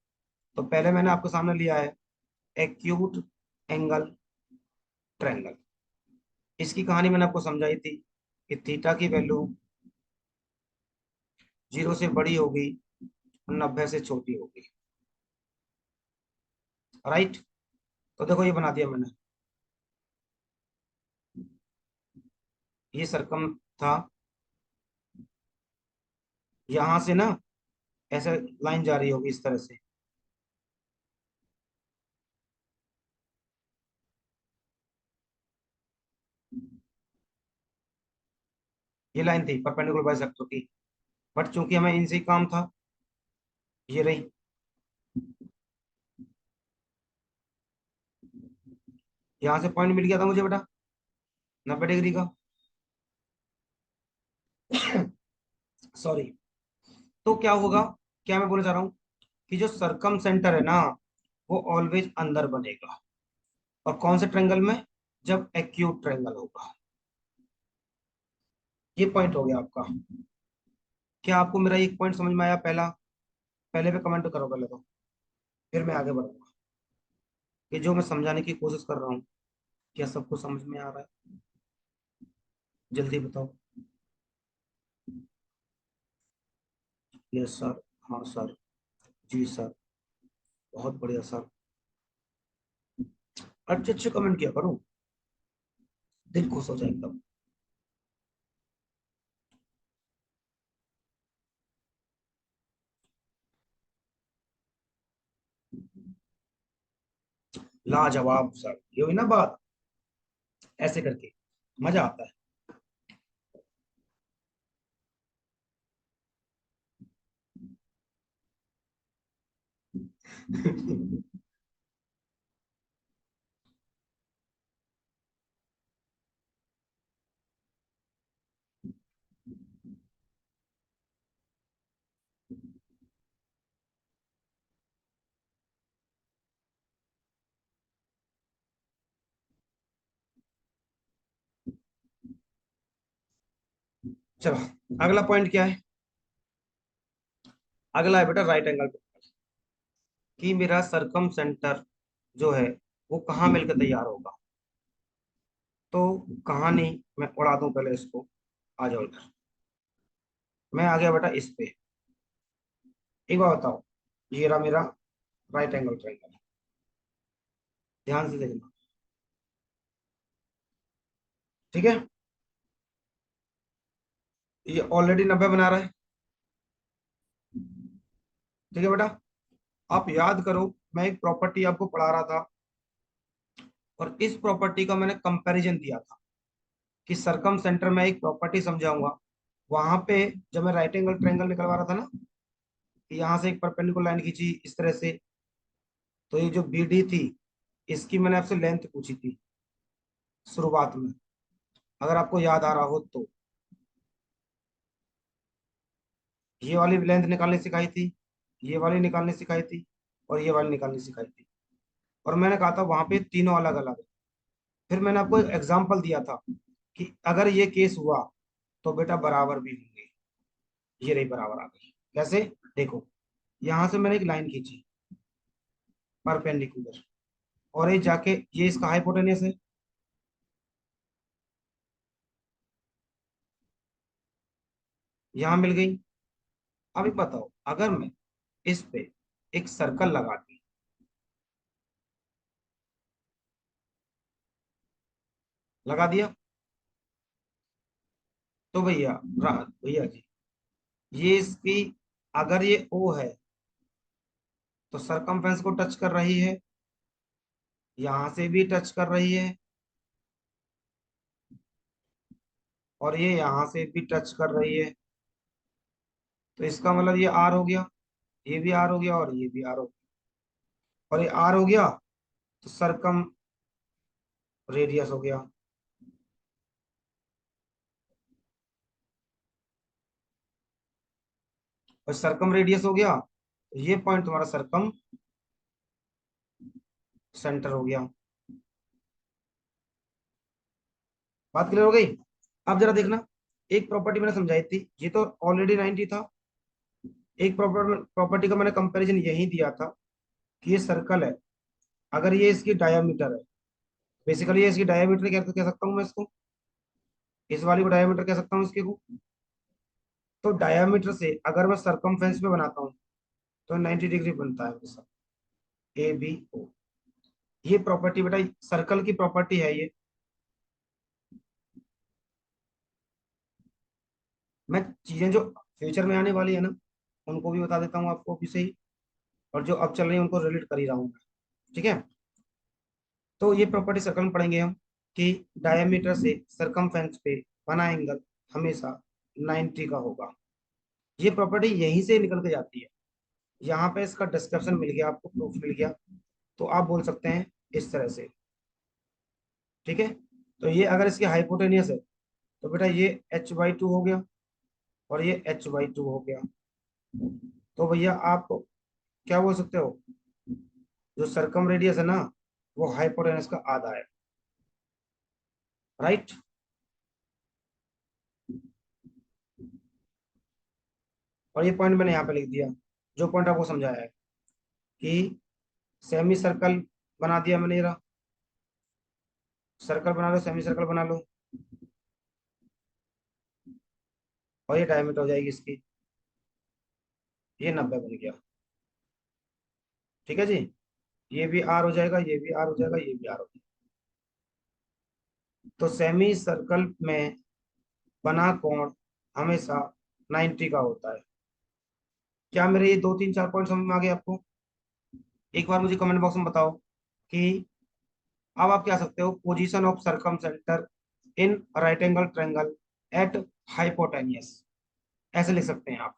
तो पहले मैंने आपके सामने लिया है एक्यूट एंगल ट्रायंगल। इसकी कहानी मैंने आपको समझाई थी कि थीटा की वैल्यू 0 से बड़ी होगी, 90 से छोटी होगी, राइट। तो देखो ये बना दिया मैंने, ये सरकम था, यहां से ना ऐसे लाइन जा रही होगी इस तरह से, ये लाइन थी परपेंडिकुलर बाइसेक्टर की। बट चूंकि हमें इनसे ही काम था, ये रही, यहाँ से पॉइंट मिल गया था मुझे बेटा 90 डिग्री का। सॉरी। तो क्या होगा, क्या मैं बोलना चाह रहा हूँ, कि जो सरकम सेंटर है ना, वो ऑलवेज अंदर बनेगा। और कौन से ट्रायंगल में, जब एक्यूट ट्रायंगल होगा। ये पॉइंट हो गया आपका। क्या आपको मेरा एक पॉइंट समझ में आया पहला, पहले पे कमेंट करो पहले तो, फिर मैं आगे बढ़ूंगा, कि जो मैं समझाने की कोशिश कर रहा हूँ, क्या सबको समझ में आ रहा है, जल्दी बताओ। यस सर, हाँ सर, जी सर, बहुत बढ़िया सर, अच्छे अच्छे कमेंट किया करो, दिल खुश हो जाए एकदम। लाजवाब सर, ये हुई ना बात, ऐसे करके मजा आता है। चलो अगला पॉइंट क्या है। अगला है बेटा राइट एंगल कि मेरा सरकम सेंटर जो है वो कहाँ मिलकर तैयार होगा। तो कहानी मैं उड़ा दूं पहले इसको। आ जाओ इधर। मैं आ गया बेटा इस पे। एक बार बताओ, ये रहा मेरा राइट एंगल ट्रायंगल। ध्यान से देखना। ठीक है, ये ऑलरेडी 90 बना रहा है। ठीक है बेटा, आप याद करो, मैं एक प्रॉपर्टी आपको पढ़ा रहा था और इस प्रॉपर्टी का मैंने कंपैरिजन दिया था कि सरकम सेंटर में एक प्रॉपर्टी समझाऊंगा। वहां पे जब मैं राइट एंगल ट्रायंगल निकलवा रहा था ना, कि यहाँ से एक परपेंडिकुलर लाइन खींची इस तरह से, तो ये जो बी डी थी इसकी मैंने आपसे लेंथ पूछी थी शुरुआत में, अगर आपको याद आ रहा हो तो। ये वाली लेंथ निकालनी सिखाई थी, ये वाली निकालनी सिखाई थी, और ये वाली निकालनी सिखाई थी। और मैंने कहा था वहां पे तीनों अलग अलग है। फिर मैंने आपको एक एग्जाम्पल दिया था कि अगर ये केस हुआ तो बेटा बराबर भी होंगे। ये रही बराबर आ गई। कैसे? देखो, यहां से मैंने एक लाइन खींची परपेंडिकुलर, और ये जाके ये इसका हाइपोटेन्यूस है। यहां मिल गई। अभी बताओ, अगर मैं इस पे एक सर्कल लगा दी, लगा दिया, तो भैया भैया जी, ये इसकी, अगर ये ओ है तो सरकमफ्रेंस को टच कर रही है, यहां से भी टच कर रही है, और ये यहां से भी टच कर रही है। तो इसका मतलब ये आर हो गया, ये भी आर हो गया, और ये भी आर हो गया। और ये आर हो गया तो सरकम रेडियस हो गया। और सरकम रेडियस हो गया तो ये पॉइंट तुम्हारा सरकम सेंटर हो गया। बात क्लियर हो गई? अब जरा देखना, एक प्रॉपर्टी मैंने समझाई थी, ये तो ऑलरेडी 90 था। एक प्रॉपर्टी का मैंने कंपैरिजन यही दिया था कि ये सर्कल है, अगर ये इसकी डायामीटर है, बेसिकली ये इसकी डायामीटर कह सकता हूँ मैं इसको, इस वाली को डायामीटर कह सकता हूँ इसके को। तो डायामीटर से अगर मैं सरकमफ्रेंस पे बनाता हूँ तो 90 डिग्री बनता है मेरे साथ, ए बी ओ। ये प्रॉपर्टी बेटा सर्कल की प्रॉपर्टी है ये। मैं चीजें जो फ्यूचर में आने वाली है ना, उनको भी बता देता हूँ आपको अभी से ही, और जो अब चल रही है उनको रिलेट कर ही रहा हूँ मैं। ठीक है, तो ये प्रॉपर्टी सर्कल में पढ़ेंगे हम कि डायमीटर से सरकमफ्रेंस पे बना एंगल हमेशा 90 का होगा। ये प्रॉपर्टी यहीं से निकल के जाती है। यहाँ पे इसका डिस्क्रिप्शन मिल गया आपको, प्रूफ मिल गया, तो आप बोल सकते हैं इस तरह से। ठीक है, तो ये अगर इसकी हाइपोटेनियस है तो बेटा ये h/2 हो गया, और ये h/2 हो गया। तो भैया आप क्या बोल सकते हो, जो सरकम रेडियस है ना वो हाइपोटेनस का आधा है। राइट। और ये पॉइंट मैंने यहाँ पे लिख दिया, जो पॉइंट आपको समझाया है कि सेमी सर्कल बना दिया मैंने, ये सर्कल बना लो, सेमी सर्कल बना लो, और ये डायमीटर हो जाएगी इसकी, ये 90 बन गया। ठीक है जी, ये भी आर हो जाएगा, ये भी आर हो जाएगा, ये भी आर हो जाएगा। तो सेमी सर्कल में बना कोण हमेशा 90 का होता है। क्या मेरे ये दो तीन चार पॉइंट समझ में आ गए आपको? एक बार मुझे कमेंट बॉक्स में बताओ कि अब आप क्या सकते हो, position of circumcentre in right angle triangle at hypotenuse, ऐसे लिख सकते हैं आप।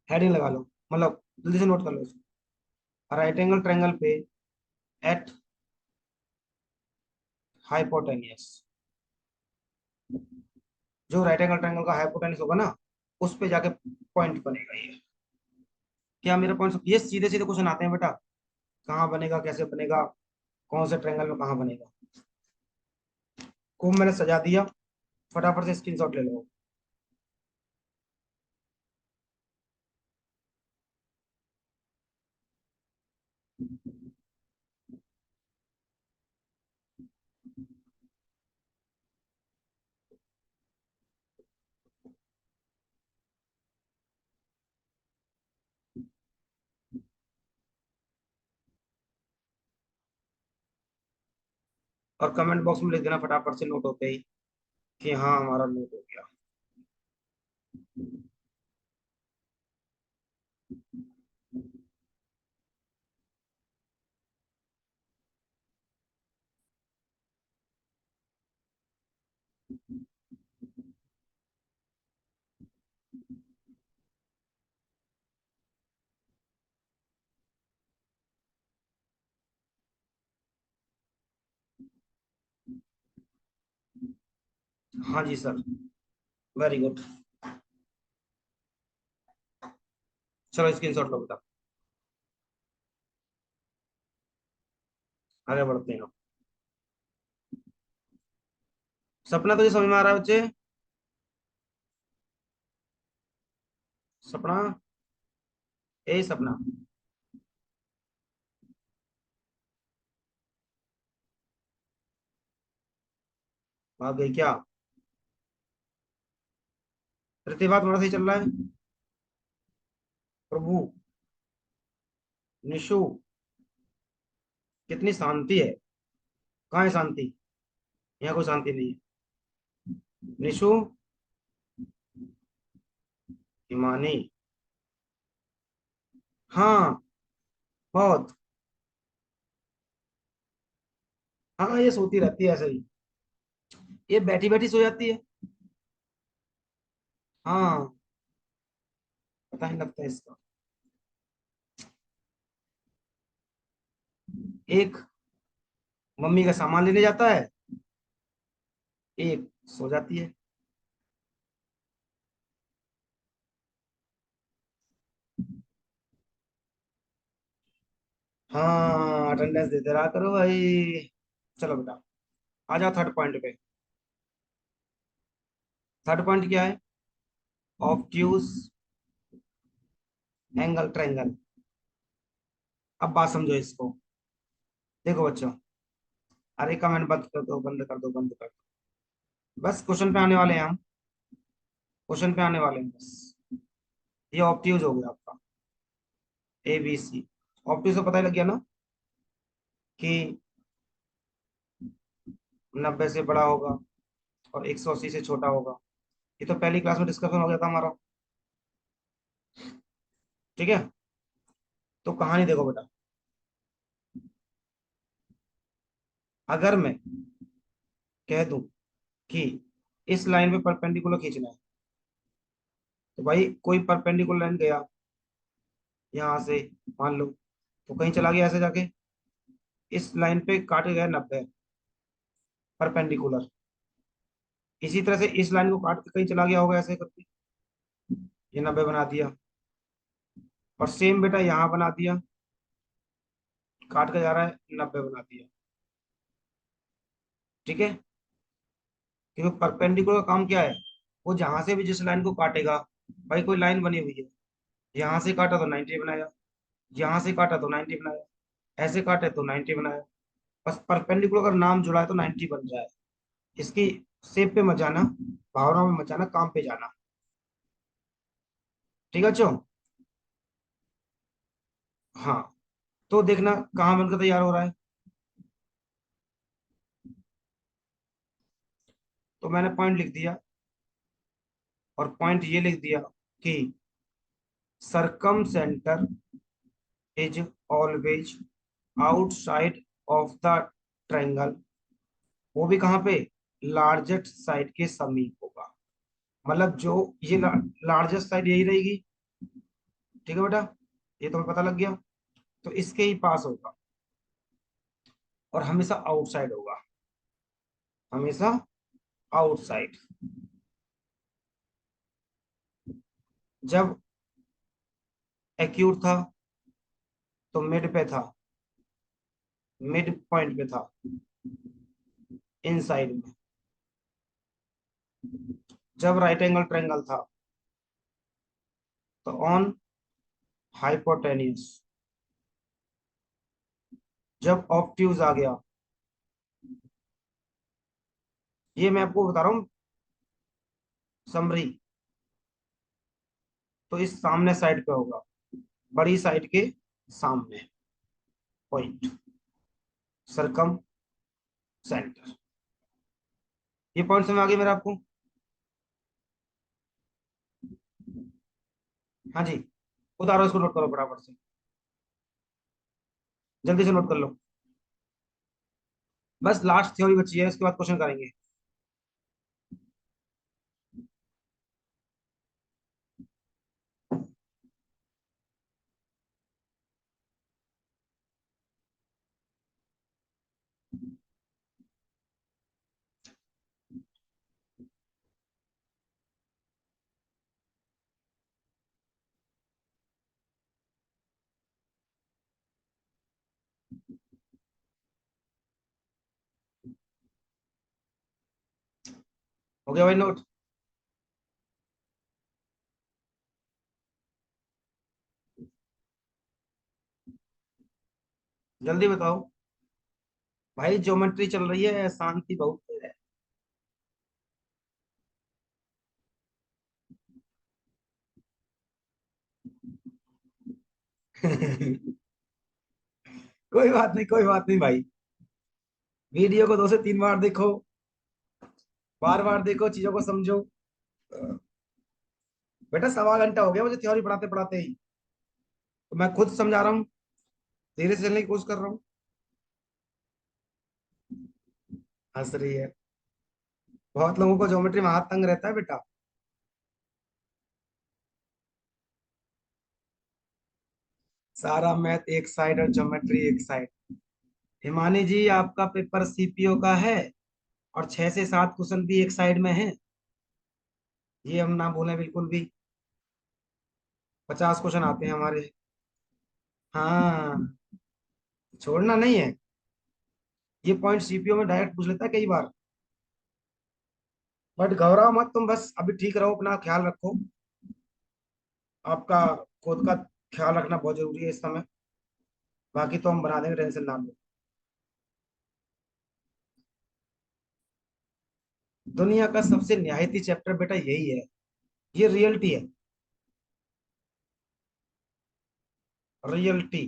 हेडिंग लगा लो, मतलब जल्दी से नोट कर लो इसको। राइट एंगल ट्रायंगल पे एट हाइपोटेनियस, जो राइट एंगल ट्रायंगल का हाइपोटेनियस होगा ना, उस पे जाके पॉइंट बनेगा ये। क्या मेरे पॉइंट ये सीधे सीधे क्वेश्चन आते हैं बेटा, कहाँ बनेगा, कैसे बनेगा, कौन से ट्रायंगल में कहाँ बनेगा। को मैंने सजा दिया, फटाफट से स्क्रीनशॉट ले लो। और कमेंट बॉक्स में लिख देना फटाफट से नोट होते ही कि हाँ हमारा नोट हो गया। हाँ जी सर, वेरी गुड। चलो स्क्रीनशॉट लो बेटा, आगे बढ़ते हैं। सपना तुझे समझ में आ रहा है बच्चे? सपना, ए सपना, भाग गई क्या? प्रतिभा तुम्हारा सही चल रहा है? प्रभु, निशु, कितनी शांति है। कहाँ है शांति? यहाँ कोई शांति नहीं है। निशु, हिमानी, हाँ बहुत। हाँ ये सोती रहती है ऐसे ही, ये बैठी बैठी सो जाती है। हाँ, पता नहीं लगता है इसका। एक मम्मी का सामान लेने जाता है, एक सो जाती है। हाँ अटेंडेंस देते रहा करो भाई। चलो बेटा, आ जाओ थर्ड पॉइंट पे। थर्ड पॉइंट क्या है? Obtuse angle triangle. अब बात समझो इसको। देखो बच्चों, अरे कमेंट बंद कर दो, बंद कर दो, बंद कर दो। बस क्वेश्चन पे आने वाले हैं हम, क्वेश्चन पे आने वाले हैं बस। ये ऑब्ट्यूज हो गया आपका, ए बी सी। ऑब्ट्यूज को पता ही लग गया ना कि 90 से बड़ा होगा और 180 से छोटा होगा। ये तो पहली क्लास में डिस्कशन हो गया था हमारा। ठीक है, तो कहानी देखो बेटा। अगर मैं कह दूं कि इस लाइन पे परपेंडिकुलर खींचना है, तो भाई कोई परपेंडिकुलर लाइन गया यहाँ से, मान लो, तो कहीं चला गया ऐसे जाके, इस लाइन पे काटे गए 90 परपेंडिकुलर। इसी तरह से इस लाइन को काट के कहीं चला गया होगा ऐसे करके, ये 90 बना दिया। और सेम बेटा यहाँ बना दिया, काट के जा रहा है, 90 बना दिया। ठीक है, क्योंकि परपेंडिकुलर का काम क्या है? वो जहां से भी जिस लाइन को काटेगा, भाई कोई लाइन बनी हुई है, यहाँ से काटा तो 90 बनाया, यहाँ से काटा तो 90 बनाया, ऐसे काटे तो 90 बनाया। बस परपेंडिकुलर अगर नाम जुड़ा है तो 90 बन जाए। इसकी सेप पे मत जाना, भावना में मत जाना, काम पे जाना। ठीक है बच्चों? हाँ, तो देखना कहाँ बनकर तैयार हो रहा है। तो मैंने पॉइंट लिख दिया, और पॉइंट ये लिख दिया कि circumcentre is always outside of the triangle. वो भी कहाँ पे? लार्जेस्ट साइड के समीप होगा। मतलब जो ये लार्जेस्ट साइड यही रहेगी। ठीक है बेटा, ये तुम्हें पता लग गया। तो इसके ही पास होगा, और हमेशा आउटसाइड होगा, हमेशा आउटसाइड। जब एक्यूट था तो मिड पे था, मिड पॉइंट पे था, इनसाइड में। जब राइट एंगल ट्रायंगल था तो ऑन हाइपोटेन्यूज। जब ऑब्ट्यूज आ गया, ये मैं आपको बता रहा हूँ समरी, तो इस सामने साइड पे होगा, बड़ी साइड के सामने पॉइंट, सरकम सेंटर। ये पॉइंट समझ आ गया मेरा आपको? हाँ जी। उतारो इसको, नोट करो फटाफट से, जल्दी से नोट कर लो। बस लास्ट थ्योरी बची है, उसके बाद क्वेश्चन करेंगे। हो गया भाई नोट? जल्दी बताओ। भाई ज्योमेट्री चल रही है, शांति बहुत है। कोई बात नहीं, कोई बात नहीं भाई। वीडियो को 2 से 3 बार देखो, बार बार देखो, चीजों को समझो। बेटा 1.25 घंटा हो गया मुझे थ्योरी पढ़ाते पढ़ाते ही, तो मैं खुद समझा रहा हूँ, धीरे से चलने की कोशिश कर रहा हूँ। हंस रही है। बहुत लोगों को ज्योमेट्री में हाथ तंग रहता है बेटा। सारा मैथ एक साइड और ज्योमेट्री एक साइड। हिमानी जी, आपका पेपर सीपीओ का है, और 6 से 7 क्वेश्चन भी एक साइड में है, ये हम ना भूलें बिल्कुल भी। 50 क्वेश्चन आते हैं हमारे। हाँ, छोड़ना नहीं है। ये पॉइंट सीपीओ में डायरेक्ट पूछ लेता है कई बार। बट घबराओ मत तुम, बस अभी ठीक रहो, अपना ख्याल रखो। आपका खुद का ख्याल रखना बहुत जरूरी है इस समय। बाकी तो हम बना देंगे, टेंशन ना लो। दुनिया का सबसे निहायती चैप्टर बेटा यही है, ये रियलिटी है। रियलिटी।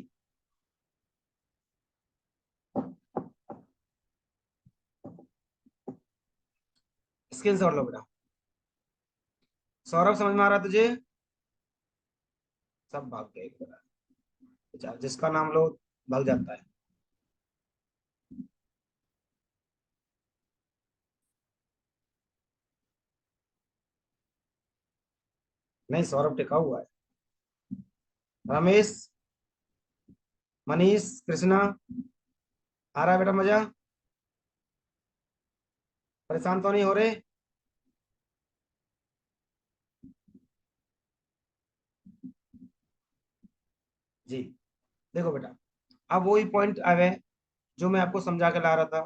स्क्रीन शॉट लो बेटा। सौरभ, समझ में आ रहा है तुझे? सब भाग गए बेटा। अच्छा, जिसका नाम लो भाग जाता है। नहीं, सौरभ टिका हुआ है। रमेश, मनीष, कृष्णा, आ रहा है बेटा मजा? परेशान तो नहीं हो रहे? जी। देखो बेटा, अब वही पॉइंट आ गए जो मैं आपको समझा के ला रहा था,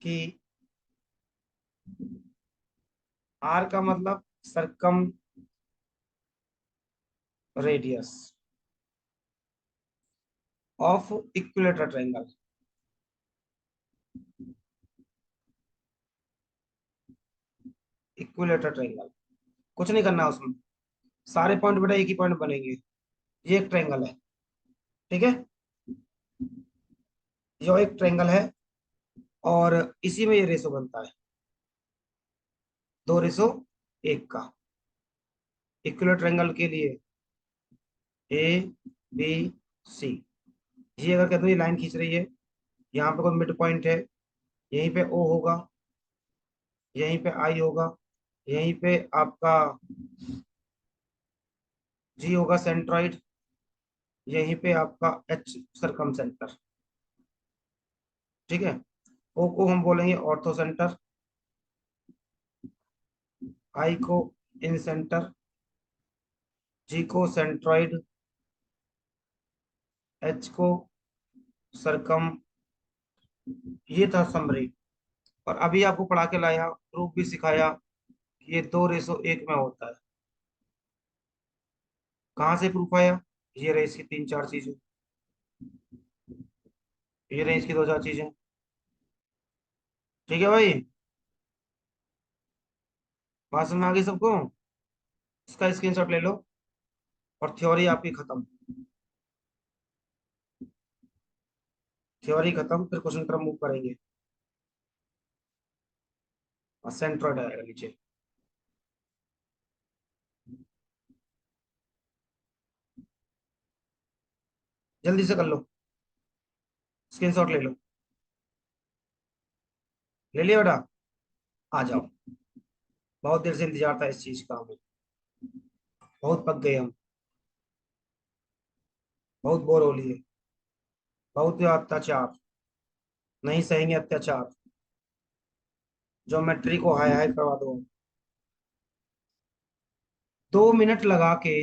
कि आर का मतलब circumradius of equilateral triangle. Equilateral triangle, कुछ नहीं करना उसमें, सारे पॉइंट बेटा एक ही पॉइंट बनेंगे। ये एक ट्रायंगल है, ठीक है? जो एक ट्रायंगल है, और इसी में ये रेशो बनता है, 2:1 का। इक्विलेटरल ट्रायंगल के लिए ए, बी, सी, ये अगर कहते हैं लाइन खींच रही है, यहाँ पे कोई मिड पॉइंट है, यहीं पे ओ होगा, यहीं पे आई होगा, यहीं पे आपका जी होगा सेंट्रॉइड, यहीं पे आपका एच सरकम सेंटर, ठीक है? ओ को हम बोलेंगे ऑर्थो सेंटर, आई को इन सेंटर, जी को सेंट्रॉइड, एच को सरकम। ये था समरी। और अभी आपको पढ़ा के लाया, प्रूफ भी सिखाया, ये 2:1 में होता है। कहाँ से प्रूफ आया? ये रही इसकी तीन चार चीजें, ये रही इसकी दो चार चीजें। ठीक है भाई, बात समझ में आ गई सबको? इसका स्क्रीनशॉट ले लो और थ्योरी आपकी खत्म। थ्योरी खत्म, फिर क्वेश्चन तरफ मूव करेंगे और सेंट्रोइड आएगा नीचे। जल्दी से कर लो, स्क्रीनशॉट ले लो। ले लिया बेटा? आ जाओ। बहुत देर से इंतजार था इस चीज का हमें, बहुत पक गए हम, बहुत बोर हो लिए, बहुत अत्याचार, नहीं सहेंगे अत्याचार। ज्योमेट्री को हाय हाय करवा दो। 2 मिनट लगा के,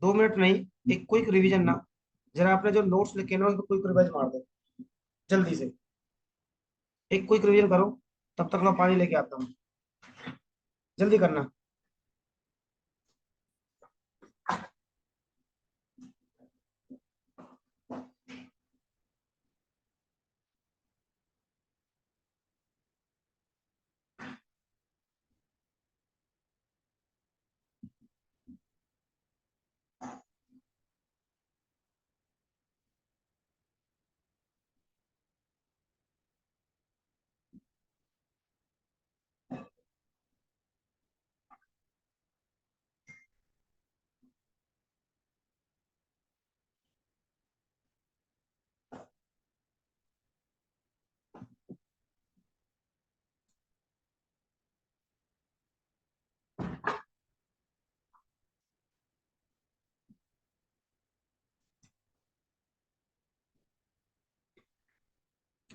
2 मिनट नहीं, एक क्विक रिवीजन ना, जरा आपने जो नोट्स लिखे ना उसको क्विक रिवाइज मार दो जल्दी से। एक क्विक रिवीजन करो, तब तक मैं पानी लेके आता हूँ, जल्दी करना।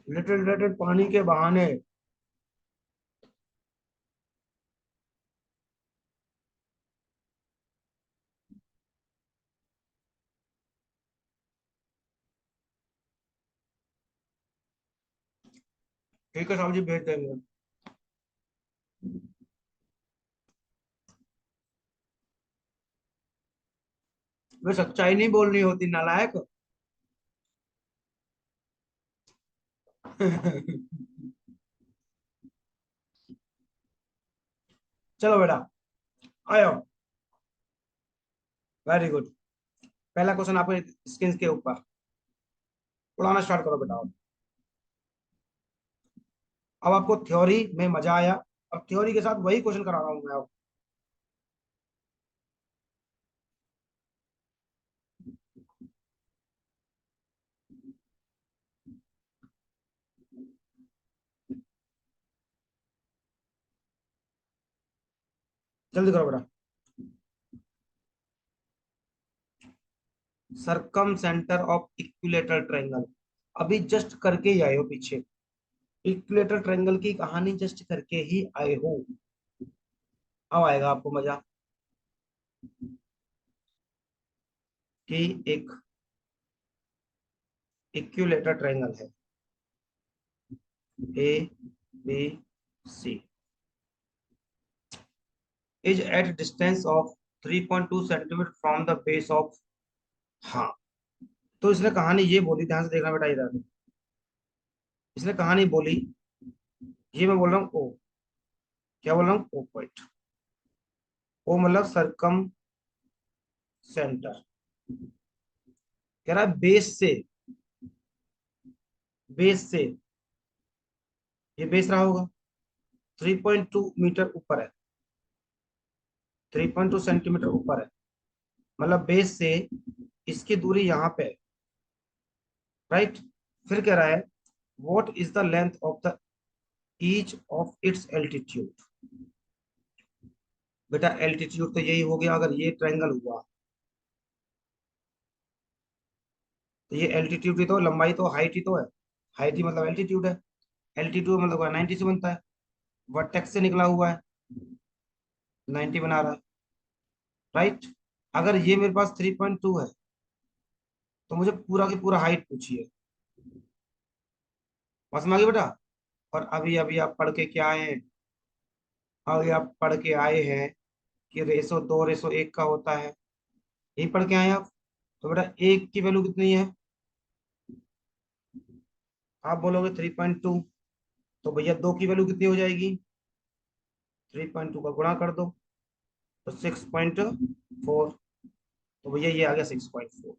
लिटिल लिटिल पानी के बहाने। ठीक है साहब जी, भेज देंगे। वे सच्चाई नहीं बोलनी होती नालायक। चलो बेटा, आयो। Very good. पहला क्वेश्चन आपको स्किन के ऊपर उड़ाना स्टार्ट करो बेटा। अब आपको थ्योरी में मजा आया, अब थ्योरी के साथ वही क्वेश्चन करा रहा हूं मैं अब। जल्दी करो बेटा। सरकम सेंटर ऑफ इक्विलेटरल ट्रायंगल, अभी जस्ट करके ही आए हो पीछे। इक्विलेटरल ट्रायंगल की कहानी जस्ट करके ही आए हो। अब आएगा आपको मजा कि एक इक्विलेटरल ट्रायंगल है A B C, is at distance of 3.2 centimetre from the base of. हाँ, तो इसने कहानी ये बोली, ध्यान से देखना बेटा इधर। इसने कहानी बोली, ये मैं बोल रहा हूँ ओ, क्या बोल रहा हूँ, ओ पॉइंट। ओ मतलब सरकम सेंटर। कह रहा है बेस से, बेस से, ये बेस रहा होगा, 3.2 मीटर ऊपर है, 3.2 सेंटीमीटर ऊपर है, मतलब बेस से इसकी दूरी यहाँ पे है, राइट। फिर कह रहा है what is the length of the each of its altitude. बेटा एल्टीट्यूड तो यही हो गया, अगर ये ट्रायंगल हुआ तो ये एल्टीट्यूड ही तो, लंबाई तो हाइट ही तो है, हाइट ही मतलब एल्टीट्यूड है, एल्टीट्यूड मतलब 90 से बनता है, वर्टेक्स से निकला हुआ है, 90 बना रहा है, राइट। अगर ये मेरे पास 3.2 है तो मुझे पूरा की पूरा हाइट पूछिए, बस में आ गई बेटा। और अभी अभी आप पढ़ के क्या आए हैं? अभी आप पढ़ के आए हैं कि रेसो 2:1 का होता है। यही पढ़ के आए हैं आप। तो बेटा एक की वैल्यू कितनी है? आप बोलोगे 3.2। तो भैया दो की वैल्यू कितनी हो जाएगी? 3.2 का गुणा कर दो, तो 6.4। तो भैया ये आ गया 6.4।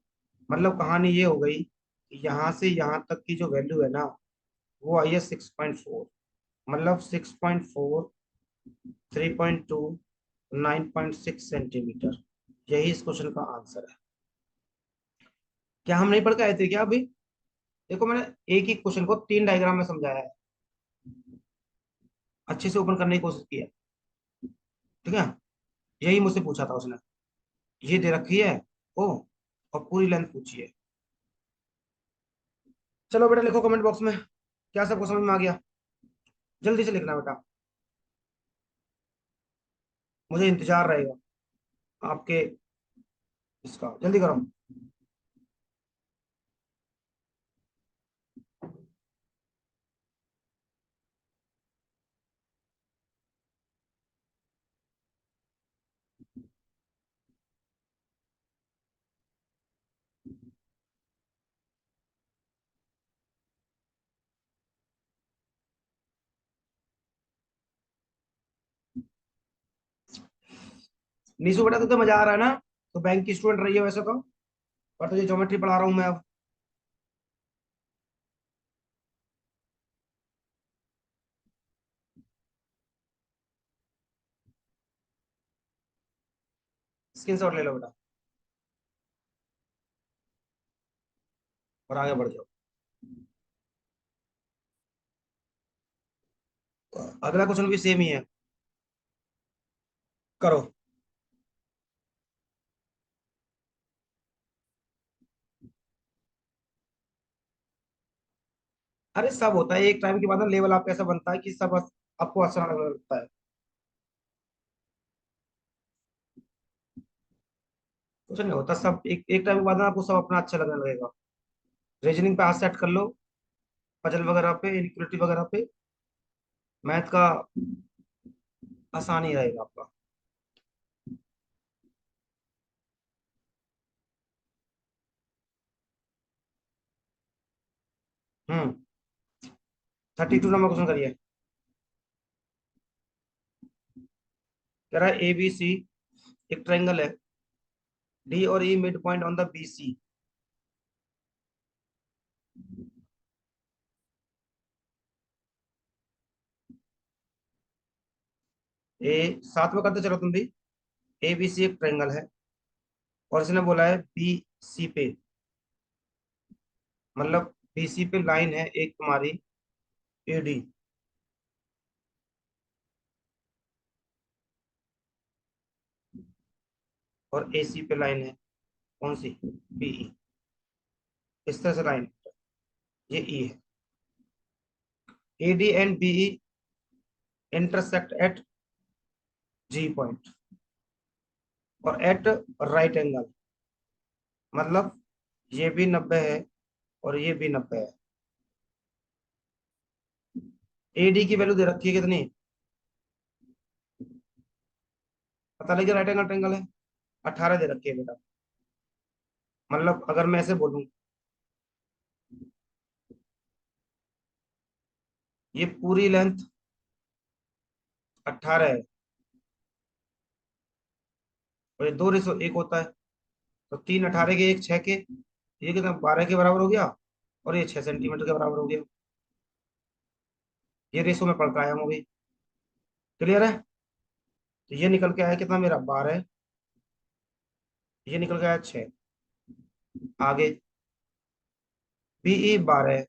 मतलब कहानी ये हो गई कि यहाँ से यहाँ तक की जो वैल्यू है ना, वो आई है 6.4। मतलब 6.4, 3.2, 9.6 सेंटीमीटर। यही इस क्वेश्चन का आंसर है। क्या हम नहीं पढ़ के आए थे क्या अभी? देखो मैंने एक ही क्वेश्चन को 3 डायग्राम में समझाया है, अच्छे से ओपन करने की कोशिश की है। ठीक है। यही मुझसे पूछा था उसने। ये दे रखी है ओ, और पूरी लेंथ पूछी है। चलो बेटा लिखो कमेंट बॉक्स में, क्या सबको समझ में आ गया? जल्दी से लिखना बेटा, मुझे इंतजार रहेगा आपके इसका। जल्दी करो। नीशू बेटा तुझे मजा आ रहा है ना? तो बैंक की स्टूडेंट रही है वैसे तो, पर तुझे ज्योमेट्री पढ़ा रहा हूँ मैं अब। स्क्रीनशॉट ले लो बेटा और आगे बढ़ जाओ। अगला क्वेश्चन भी सेम ही है, करो। अरे सब होता है एक टाइम के बाद ना, लेवल आपका ऐसा बनता है कि सब आपको अच्छा लगने लगता है। कुछ नहीं होता, सब एक एक टाइम के बाद ना आपको सब अपना अच्छा लगने लगेगा। रीजनिंग पे हाथ सेट कर लो, पजल वगैरह पे, इनइक्वालिटी वगैरह पे। मैथ का आसान ही रहेगा आपका। 32 नंबर क्वेश्चन करिए। कह रहा है ए बी सी एक ट्रायंगल है, डी और E midpoint on the B C. A साथ में करते चलो तुम भी। ए बी सी एक ट्रायंगल है, और इसने बोला है बी सी पे, मतलब बी सी पे लाइन है एक तुम्हारी ए डी, और ए सी पे लाइन है कौन सी? B E. इस तरह से लाइन, ये ई है। A D and B E intersect at G point और एट राइट एंगल। मतलब ये भी 90 है और ये भी 90 है। ए डी की वैल्यू दे रखी है कितनी? पता लगे राइट एंगल ट्रायंगल है, 18 दे रखी है बेटा। मतलब अगर मैं ऐसे बोलूं, ये पूरी लेंथ 18 है, और ये 2:1 होता है। तो 3 18 के, 1 6 के, ये कितना 12 के बराबर हो गया, और ये 6 सेंटीमीटर के बराबर हो गया। ये रेशो में पढ़ के आया हूँ अभी। क्लियर है? तो ये निकल के आया कितना मेरा? 12। ये निकल के आया 6। आगे बीई 12,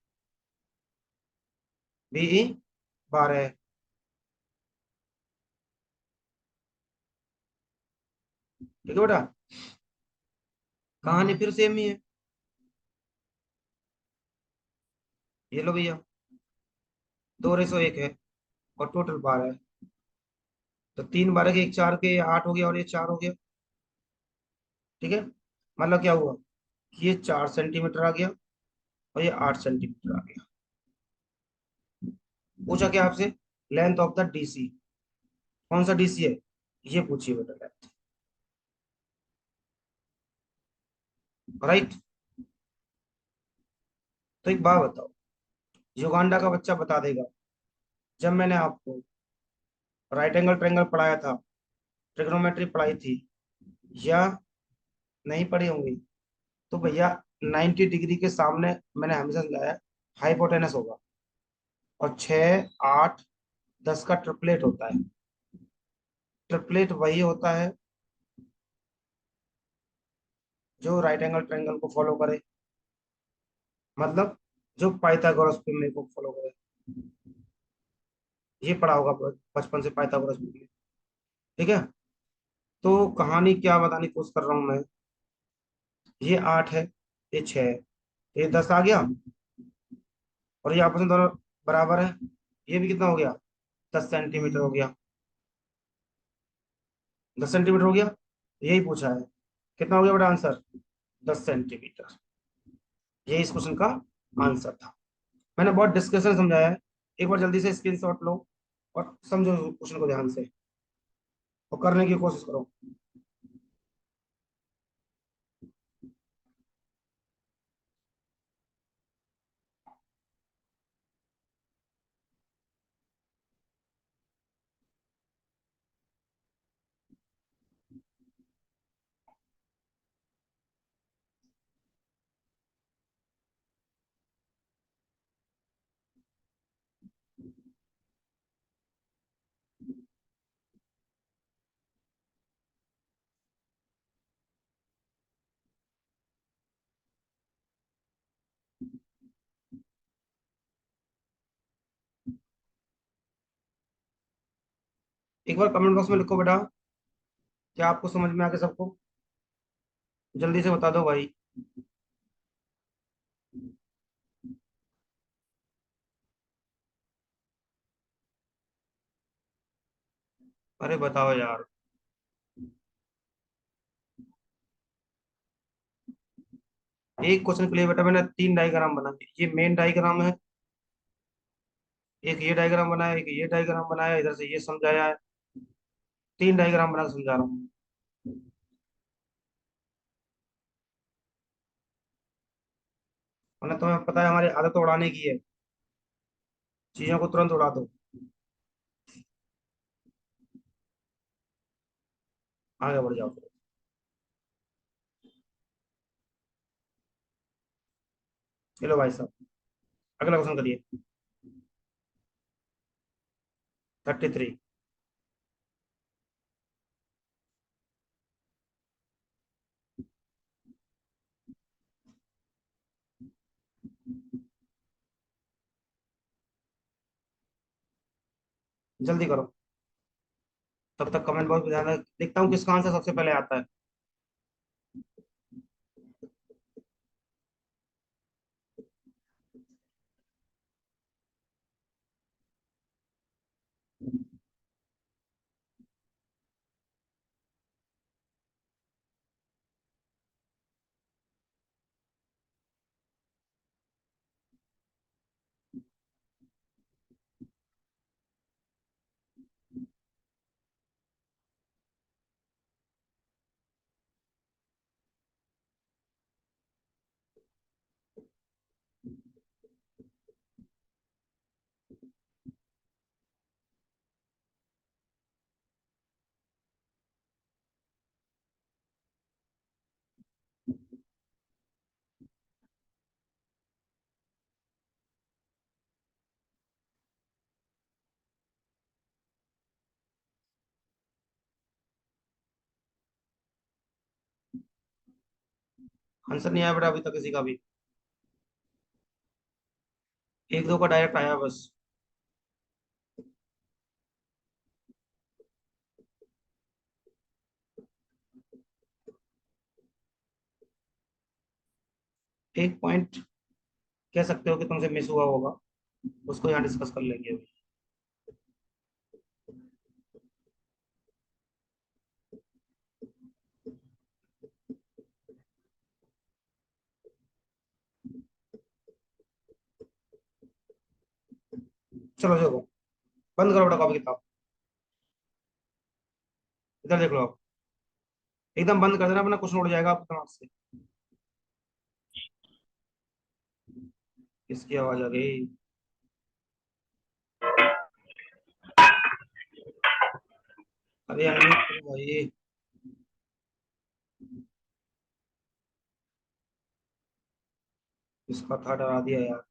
बीई 12। ठीक है बेटा, कहानी फिर सेम ही है। ये लो भैया, 2:1 है और टोटल 12 है। तो 3 12 के, 1 4 के, 8 हो गया और ये 4 हो गया। ठीक है। मतलब क्या हुआ? ये 4 सेंटीमीटर आ गया और ये 8 सेंटीमीटर आ गया। पूछा क्या आपसे? Length of the DC. कौन सा डीसी है? ये पूछिए बेटा लेंथ। राइट। तो एक बात बताओ, युगांडा का बच्चा बता देगा, जब मैंने आपको राइट एंगल ट्रायंगल पढ़ाया था, ट्रिग्नोमेट्री पढ़ाई थी, या नहीं पढ़ी होंगी, तो भैया 90 डिग्री के सामने मैंने हमेशा समझाया हाइपोटेनस होगा, और 6 8 10 का ट्रिपलेट होता है। ट्रिपलेट वही होता है जो राइट एंगल ट्रायंगल को फॉलो करे, मतलब जो पाइथागोरस प्रमेय को फॉलो करे। ये पढ़ा होगा बचपन से पाइथागोरस प्रमेय। ठीक है। तो कहानी क्या बताने की कोशिश कर रहा हूं मैं, ये 8 है, ये 6 है, ये 10 आ गया, और ये आपस में दोनों बराबर है। ये भी कितना हो गया? 10 सेंटीमीटर हो गया। 10 सेंटीमीटर हो गया। यही पूछा है। कितना हो गया बेटा आंसर? 10 सेंटीमीटर। यही इस क्वेश्चन का आंसर था। मैंने बहुत डिस्कशन समझाया है। एक बार जल्दी से स्क्रीनशॉट लो और समझो क्वेश्चन को ध्यान से, और करने की कोशिश करो। एक बार कमेंट बॉक्स में लिखो बेटा, क्या आपको समझ में आ गया सबको? जल्दी से बता दो भाई। अरे बताओ यार। एक क्वेश्चन के लिए बेटा मैंने 3 डायग्राम बनाए। ये मेन डायग्राम है, एक ये डायग्राम बनाया, एक ये डायग्राम बनाया, इधर से ये समझाया है। 3 डायग्राम बना के समझा रहा हूँ। वरना तुम्हें पता है हमारी आदत उड़ाने की है, चीजों को तुरंत उड़ा दो। आगे बढ़ जाओ फिर। चलो भाई साहब, अगला क्वेश्चन करिए। 33। जल्दी करो, तब तक कमेंट बॉक्स में ध्यान देखता हूँ किसका आंसर सबसे पहले आता है। आंसर नहीं आया बेटा अभी तक किसी का भी? एक दो का डायरेक्ट आया बस। एक पॉइंट कह सकते हो कि तुमसे मिस हुआ होगा, उसको यहाँ डिस्कस कर लेंगे अभी। चलो देखो, बंद करो बेटा कॉपी किताब, इधर देख लो आप, एकदम बंद कर देना, अपना क्वेश्चन उड़ जाएगा आपके दिमाग से। किसकी आवाज आ गई? अरे अनम्यूट करो भाई। इसका था, डरा दिया यार।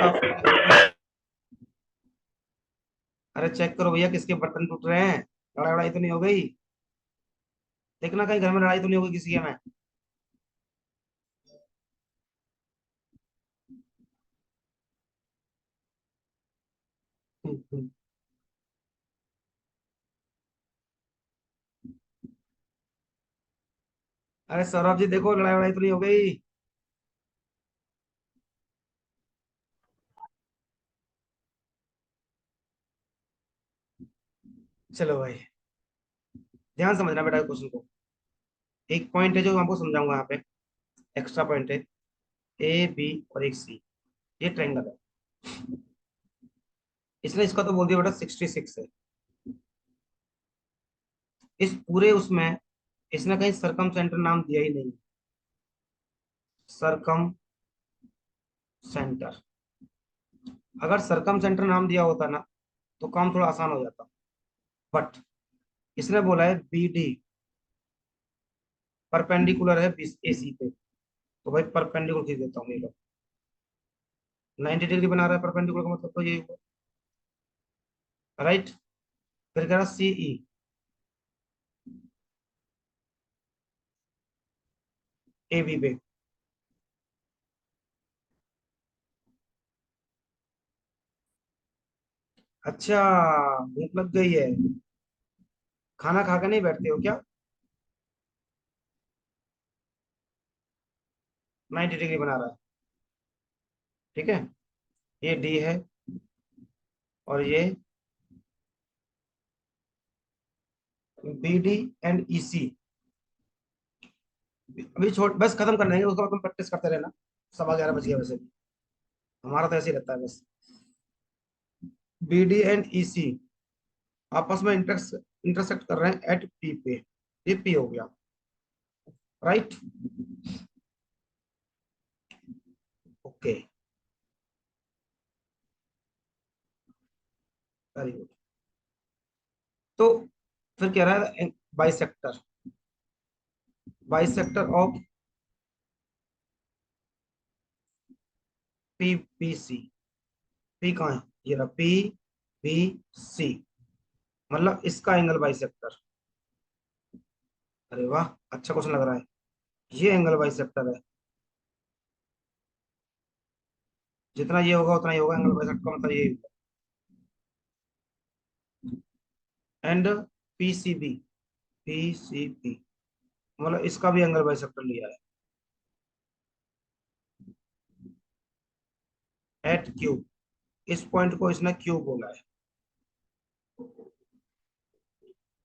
फटाफट। अरे चेक करो भैया, किसके बर्तन टूट रहे हैं? लड़ाई वड़ाई तो नहीं हो गई? देखना कहीं घर में लड़ाई तो नहीं हो गई किसी के में। अरे सौरभ जी देखो, लड़ाई वड़ाई तो नहीं हो गई? चलो भाई, ध्यान समझना बेटा क्वेश्चन को। एक पॉइंट है जो मैं आपको समझाऊंगा यहाँ पे, एक्स्ट्रा पॉइंट है। ए बी और एक सी, ये ट्रायंगल है। इसने इसका तो बोल दिया बेटा 66 है। इस पूरे उसमें इसने कहीं सरकम सेंटर नाम दिया ही नहीं। सरकम सेंटर, अगर सरकम सेंटर नाम दिया होता ना तो काम थोड़ा आसान हो जाता। बट इसने बोला है बी डी परपेंडिकुलर है ए सी पे, तो भाई परपेंडिकुलर खींच देता हूँ ये लो। 90 डिग्री बना रहा है परपेंडिकुलर का, मतलब तो ये हुआ। राइट। फिर कह रहा सी ई, ए बी पे। अच्छा, भूख लग गई है? खाना खा के नहीं बैठते हो क्या? 90 डिग्री बना रहा है, ठीक है। ये डी है, और ये बी डी एंड ई सी। अभी छोड़, बस खत्म करना है, उसके बाद तुम प्रैक्टिस करते रहना। 11:15 बज गया वैसे भी, हमारा तो ऐसे ही रहता है बस। बी डी एंड ई सी आपस में इंटरसेक्ट कर रहे हैं एट पी पे, ये पी हो गया। राइट। Okay, very good. तो फिर कह रहा है bisector, bisector of P B C. P कहाँ है? ये रहा पी बी सी, मतलब इसका एंगल बाइसेक्टर। अरे वाह, अच्छा क्वेश्चन लग रहा है। ये एंगल बाइसेक्टर है, जितना ये होगा उतना ही होगा, एंगल बाइसेक्टर का मतलब ये। And P C B, P C B मतलब इसका भी एंगल बाइसेक्टर लिया है एट क्यू। इस पॉइंट को इसने क्यू बोला है,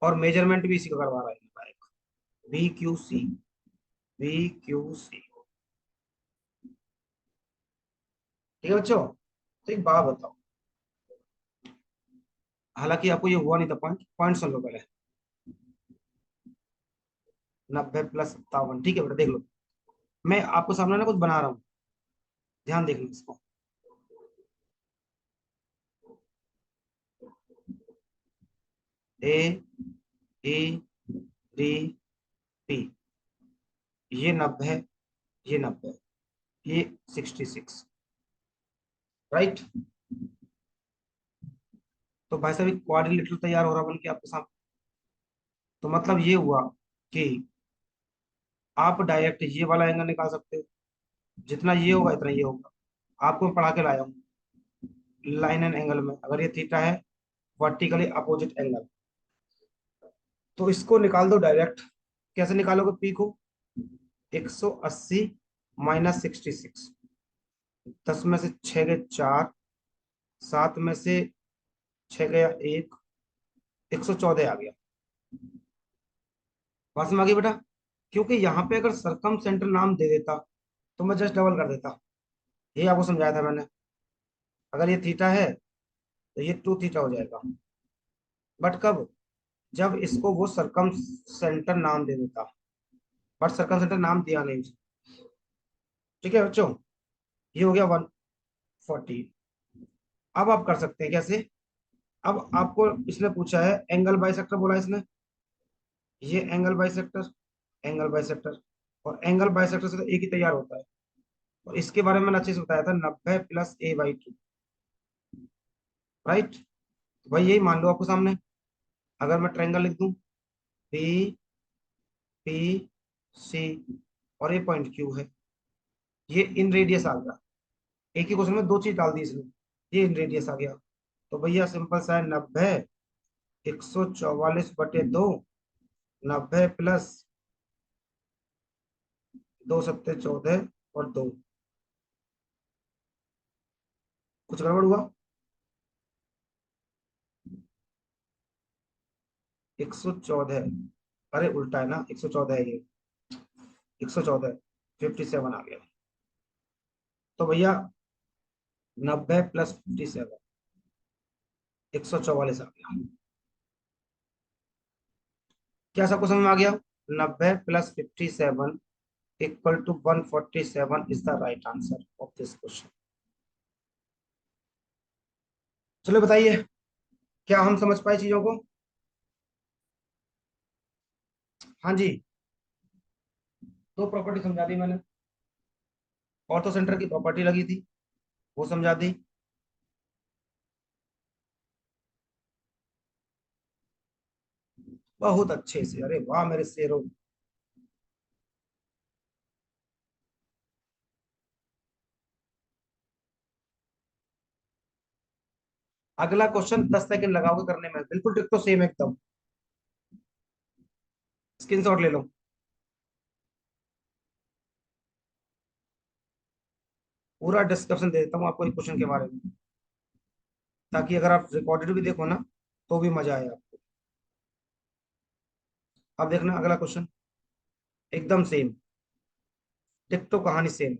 और मेजरमेंट भी इसी का करवा रहा है। B Q C, B Q C. ठीक है बच्चों, तो एक बात बताओ, हालांकि आपको ये हुआ नहीं था, पॉइंट पॉइंट सुन लो पहले। 90 + 57, ठीक है बेटा देख लो। मैं आपको सामने ना कुछ बना रहा हूँ, ध्यान देखना इसको। ए, ए, डी, पी, ये 90 है, ये 90 है, ये 66। राइट। तो भाई साहब क्वाड्रिलेटरल तैयार हो रहा बन के आपके सामने। तो मतलब ये हुआ कि आप डायरेक्ट ये वाला एंगल निकाल सकते हो, जितना ये होगा इतना ये होगा। आपको मैं पढ़ा के लाया हूँ लाइन एंड एंगल में, अगर ये थीटा है, वर्टिकली अपोजिट एंगल, तो इसको निकाल दो डायरेक्ट। कैसे निकालोगे पी को? 180 - 66, 10 में से 6 गए 4, 7 में से 6 गया 1, 114 आ गया। बात समझ आ गई बेटा? क्योंकि यहाँ पे अगर सरकम सेंटर नाम दे देता तो मैं जस्ट डबल कर देता। ये आपको समझाया था मैंने। अगर ये थीटा है तो ये टू थीटा हो जाएगा। बट कब? जब इसको वो सरकम सेंटर नाम दे देता। बट सरकम सेंटर नाम दिया नहीं उसे। ठीक है बच्चों, ये हो गया 140। अब आप कर सकते हैं कैसे? अब आपको इसने पूछा है एंगल बाइसेक्टर, बोला इसने। ये एंगल बाइसेक्टर, एंगल बाइसेक्टर, और एंगल बाइसेक्टर से तो एक ही तैयार होता है। और इसके बारे में मैंने अच्छे से बताया था, 90 + a/2। राइट। तो भाई यही मान लो आपको सामने। अगर मैं ट्रायंगल लिख दूं, पी, पी, सी, और ये पॉइंट क्यू है। ये इन रेडियस आ गया। एक ही क्वेश्चन में दो चीज डाल दी इसने। ये इन रेडियस आ गया। तो भैया सिंपल सा है, 90 144/2। 90 + 2 × 7 = 14 और 2। कुछ गड़बड़ हुआ? 114। अरे उल्टा है ना, 114 है ये। 114, 57 आ गया। तो भैया 90 + 57, 144 आ गया। क्या सबको समझ में आ गया? 90 + 57 = 147 is the right answer of this question. चलो बताइए, क्या हम समझ पाए चीजों को? हाँ जी। दो प्रॉपर्टी समझा दी मैंने। ऑर्थो सेंटर की प्रॉपर्टी लगी थी, वो समझा दी। बहुत अच्छे से, अरे वाह मेरे शेरों। अगला क्वेश्चन 10 सेकंड लगाओगे करने में, बिल्कुल ट्रिक तो सेम एकदम। स्क्रीनशॉट ले लो। पूरा डिस्कशन दे देता हूँ आपको इस क्वेश्चन के बारे में, ताकि अगर आप रिकॉर्डेड भी देखो ना तो भी मजा आए आपको। अब देखना अगला क्वेश्चन, एकदम सेम, टिक तो कहानी सेम।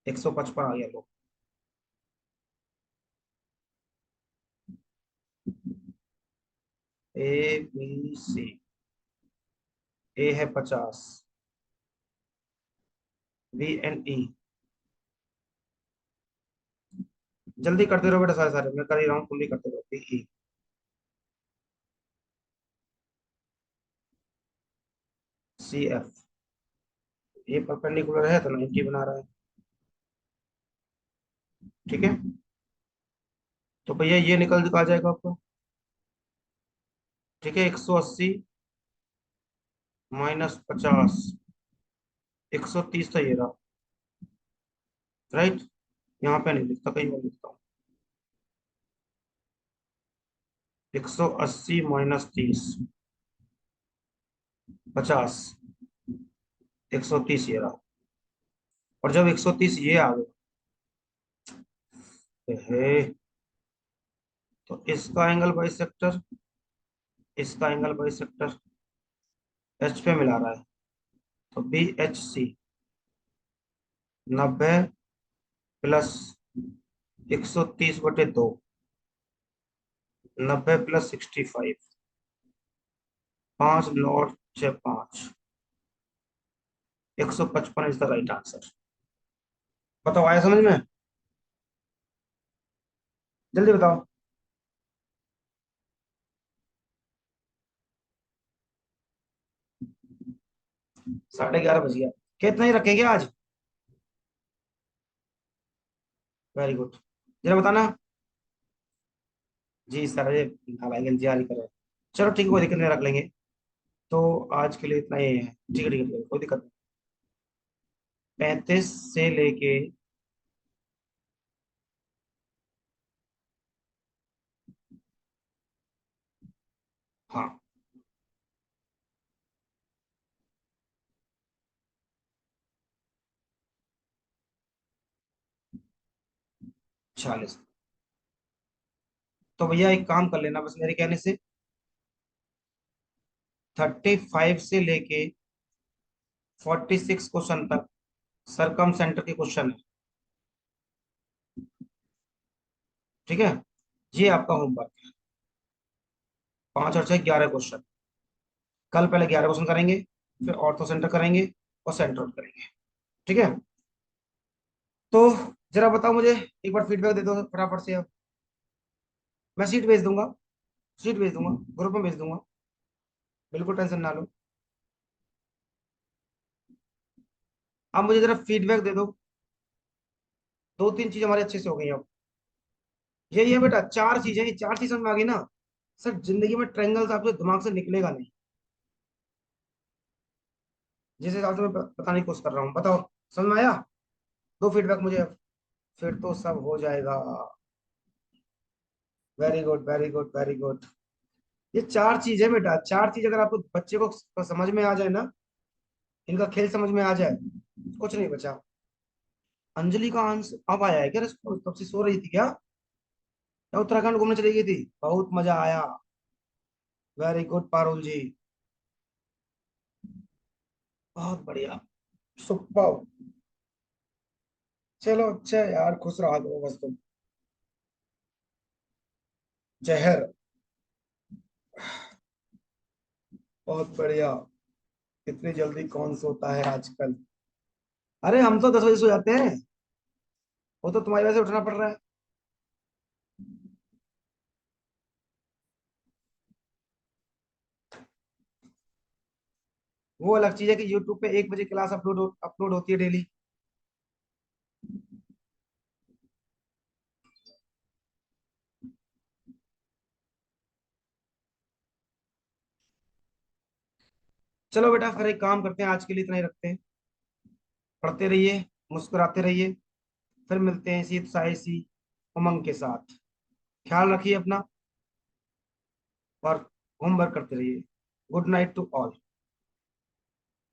155 आ गया लो। ABC। ए है 50, BNE। जल्दी करते रहो बेटा, सारे सारे मैं कर ही रहा हूँ, तुम भी करते रहो। BE, CF। ये परपेंडिकुलर है तो 90 बना रहा है। ठीक है। तो भैया ये निकल आ जाएगा आपको। ठीक है, 180 - 50, 130 था ये रहा। राइट। यहाँ पे नहीं लिखता, कहीं और लिखता हूँ। 180 - 30, 50, 130 ये रहा। और जब 130 ये आ गए, तो इसका एंगल बाई सेक्टर, इसका एंगल बाई सेक्टर एच पे मिला रहा है। तो BHC 90 + 130/2, 90 + 65, 5 9 6 5, 155 is the right answer. बताओ आया समझ में? जल्दी बताओ। 11:30 बज गया। कितना ही रखेंगे आज? Very good. जरा बताना। जी सर, ये नालायक इंतजार ही कर रहे हैं। चलो ठीक है, कोई दिक्कत नहीं, रख लेंगे। तो आज के लिए इतना ही है। ठीक है, ठीक है, कोई दिक्कत नहीं। 35 से लेके, हाँ, 46। तो भैया एक काम कर लेना बस मेरे कहने से, 35 से लेके 46 क्वेश्चन तक सरकम सेंटर के क्वेश्चन है। ठीक है, ये आपका होमवर्क है। 5 और 6 11 क्वेश्चन। कल पहले 11 क्वेश्चन करेंगे, फिर ऑर्थो सेंटर करेंगे और सेंटर आउट करेंगे। ठीक है, तो जरा बताओ मुझे, एक बार फीडबैक दे दो फटाफट से अब। मैं सीट भेज दूंगा, सीट भेज दूंगा, ग्रुप में भेज दूंगा, बिल्कुल टेंशन ना लो। अब मुझे जरा फीडबैक दे दो। 2 3 चीज हमारी अच्छे से हो गई अब। यही है बेटा, 4 चीजें, 4 चीज समझ में आ गई ना। सर जिंदगी में ट्रायंगल्स आपके दिमाग से निकलेगा नहीं, जिस हिसाब से मैं बताने की कोशिश कर रहा हूँ। बताओ, समझ में आया? दो फीडबैक मुझे अब, फिर तो सब हो जाएगा। Very good, very good, very good. ये 4 चीजें बेटा, 4 चीज अगर आपको बच्चे को समझ में आ जाए ना, इनका खेल समझ में आ जाए, कुछ नहीं बचा। अंजलि का आंसर अब आया है क्या रिस्पॉन्स? तब से सो रही थी क्या, या उत्तराखंड घूमने चली गई थी? बहुत मजा आया। वेरी गुड पारुल जी, बहुत बढ़िया, सुपर। चलो अच्छा है यार, खुश रहा करो बस तुम। जहर, बहुत बढ़िया। इतनी जल्दी कौन सोता है आजकल? अरे हम तो 10 बजे सो जाते हैं, वो तो तुम्हारी वजह से उठना पड़ रहा है। वो अलग चीज है कि यूट्यूब पे 1 बजे क्लास अपलोड होती है डेली। चलो बेटा, फिर एक काम करते हैं, आज के लिए इतना ही रखते हैं। पढ़ते रहिए, मुस्कुराते रहिए, फिर मिलते हैं इसी उत्साह, इसी उमंग के साथ। ख्याल रखिए अपना, और होमवर्क करते रहिए। Good night to all.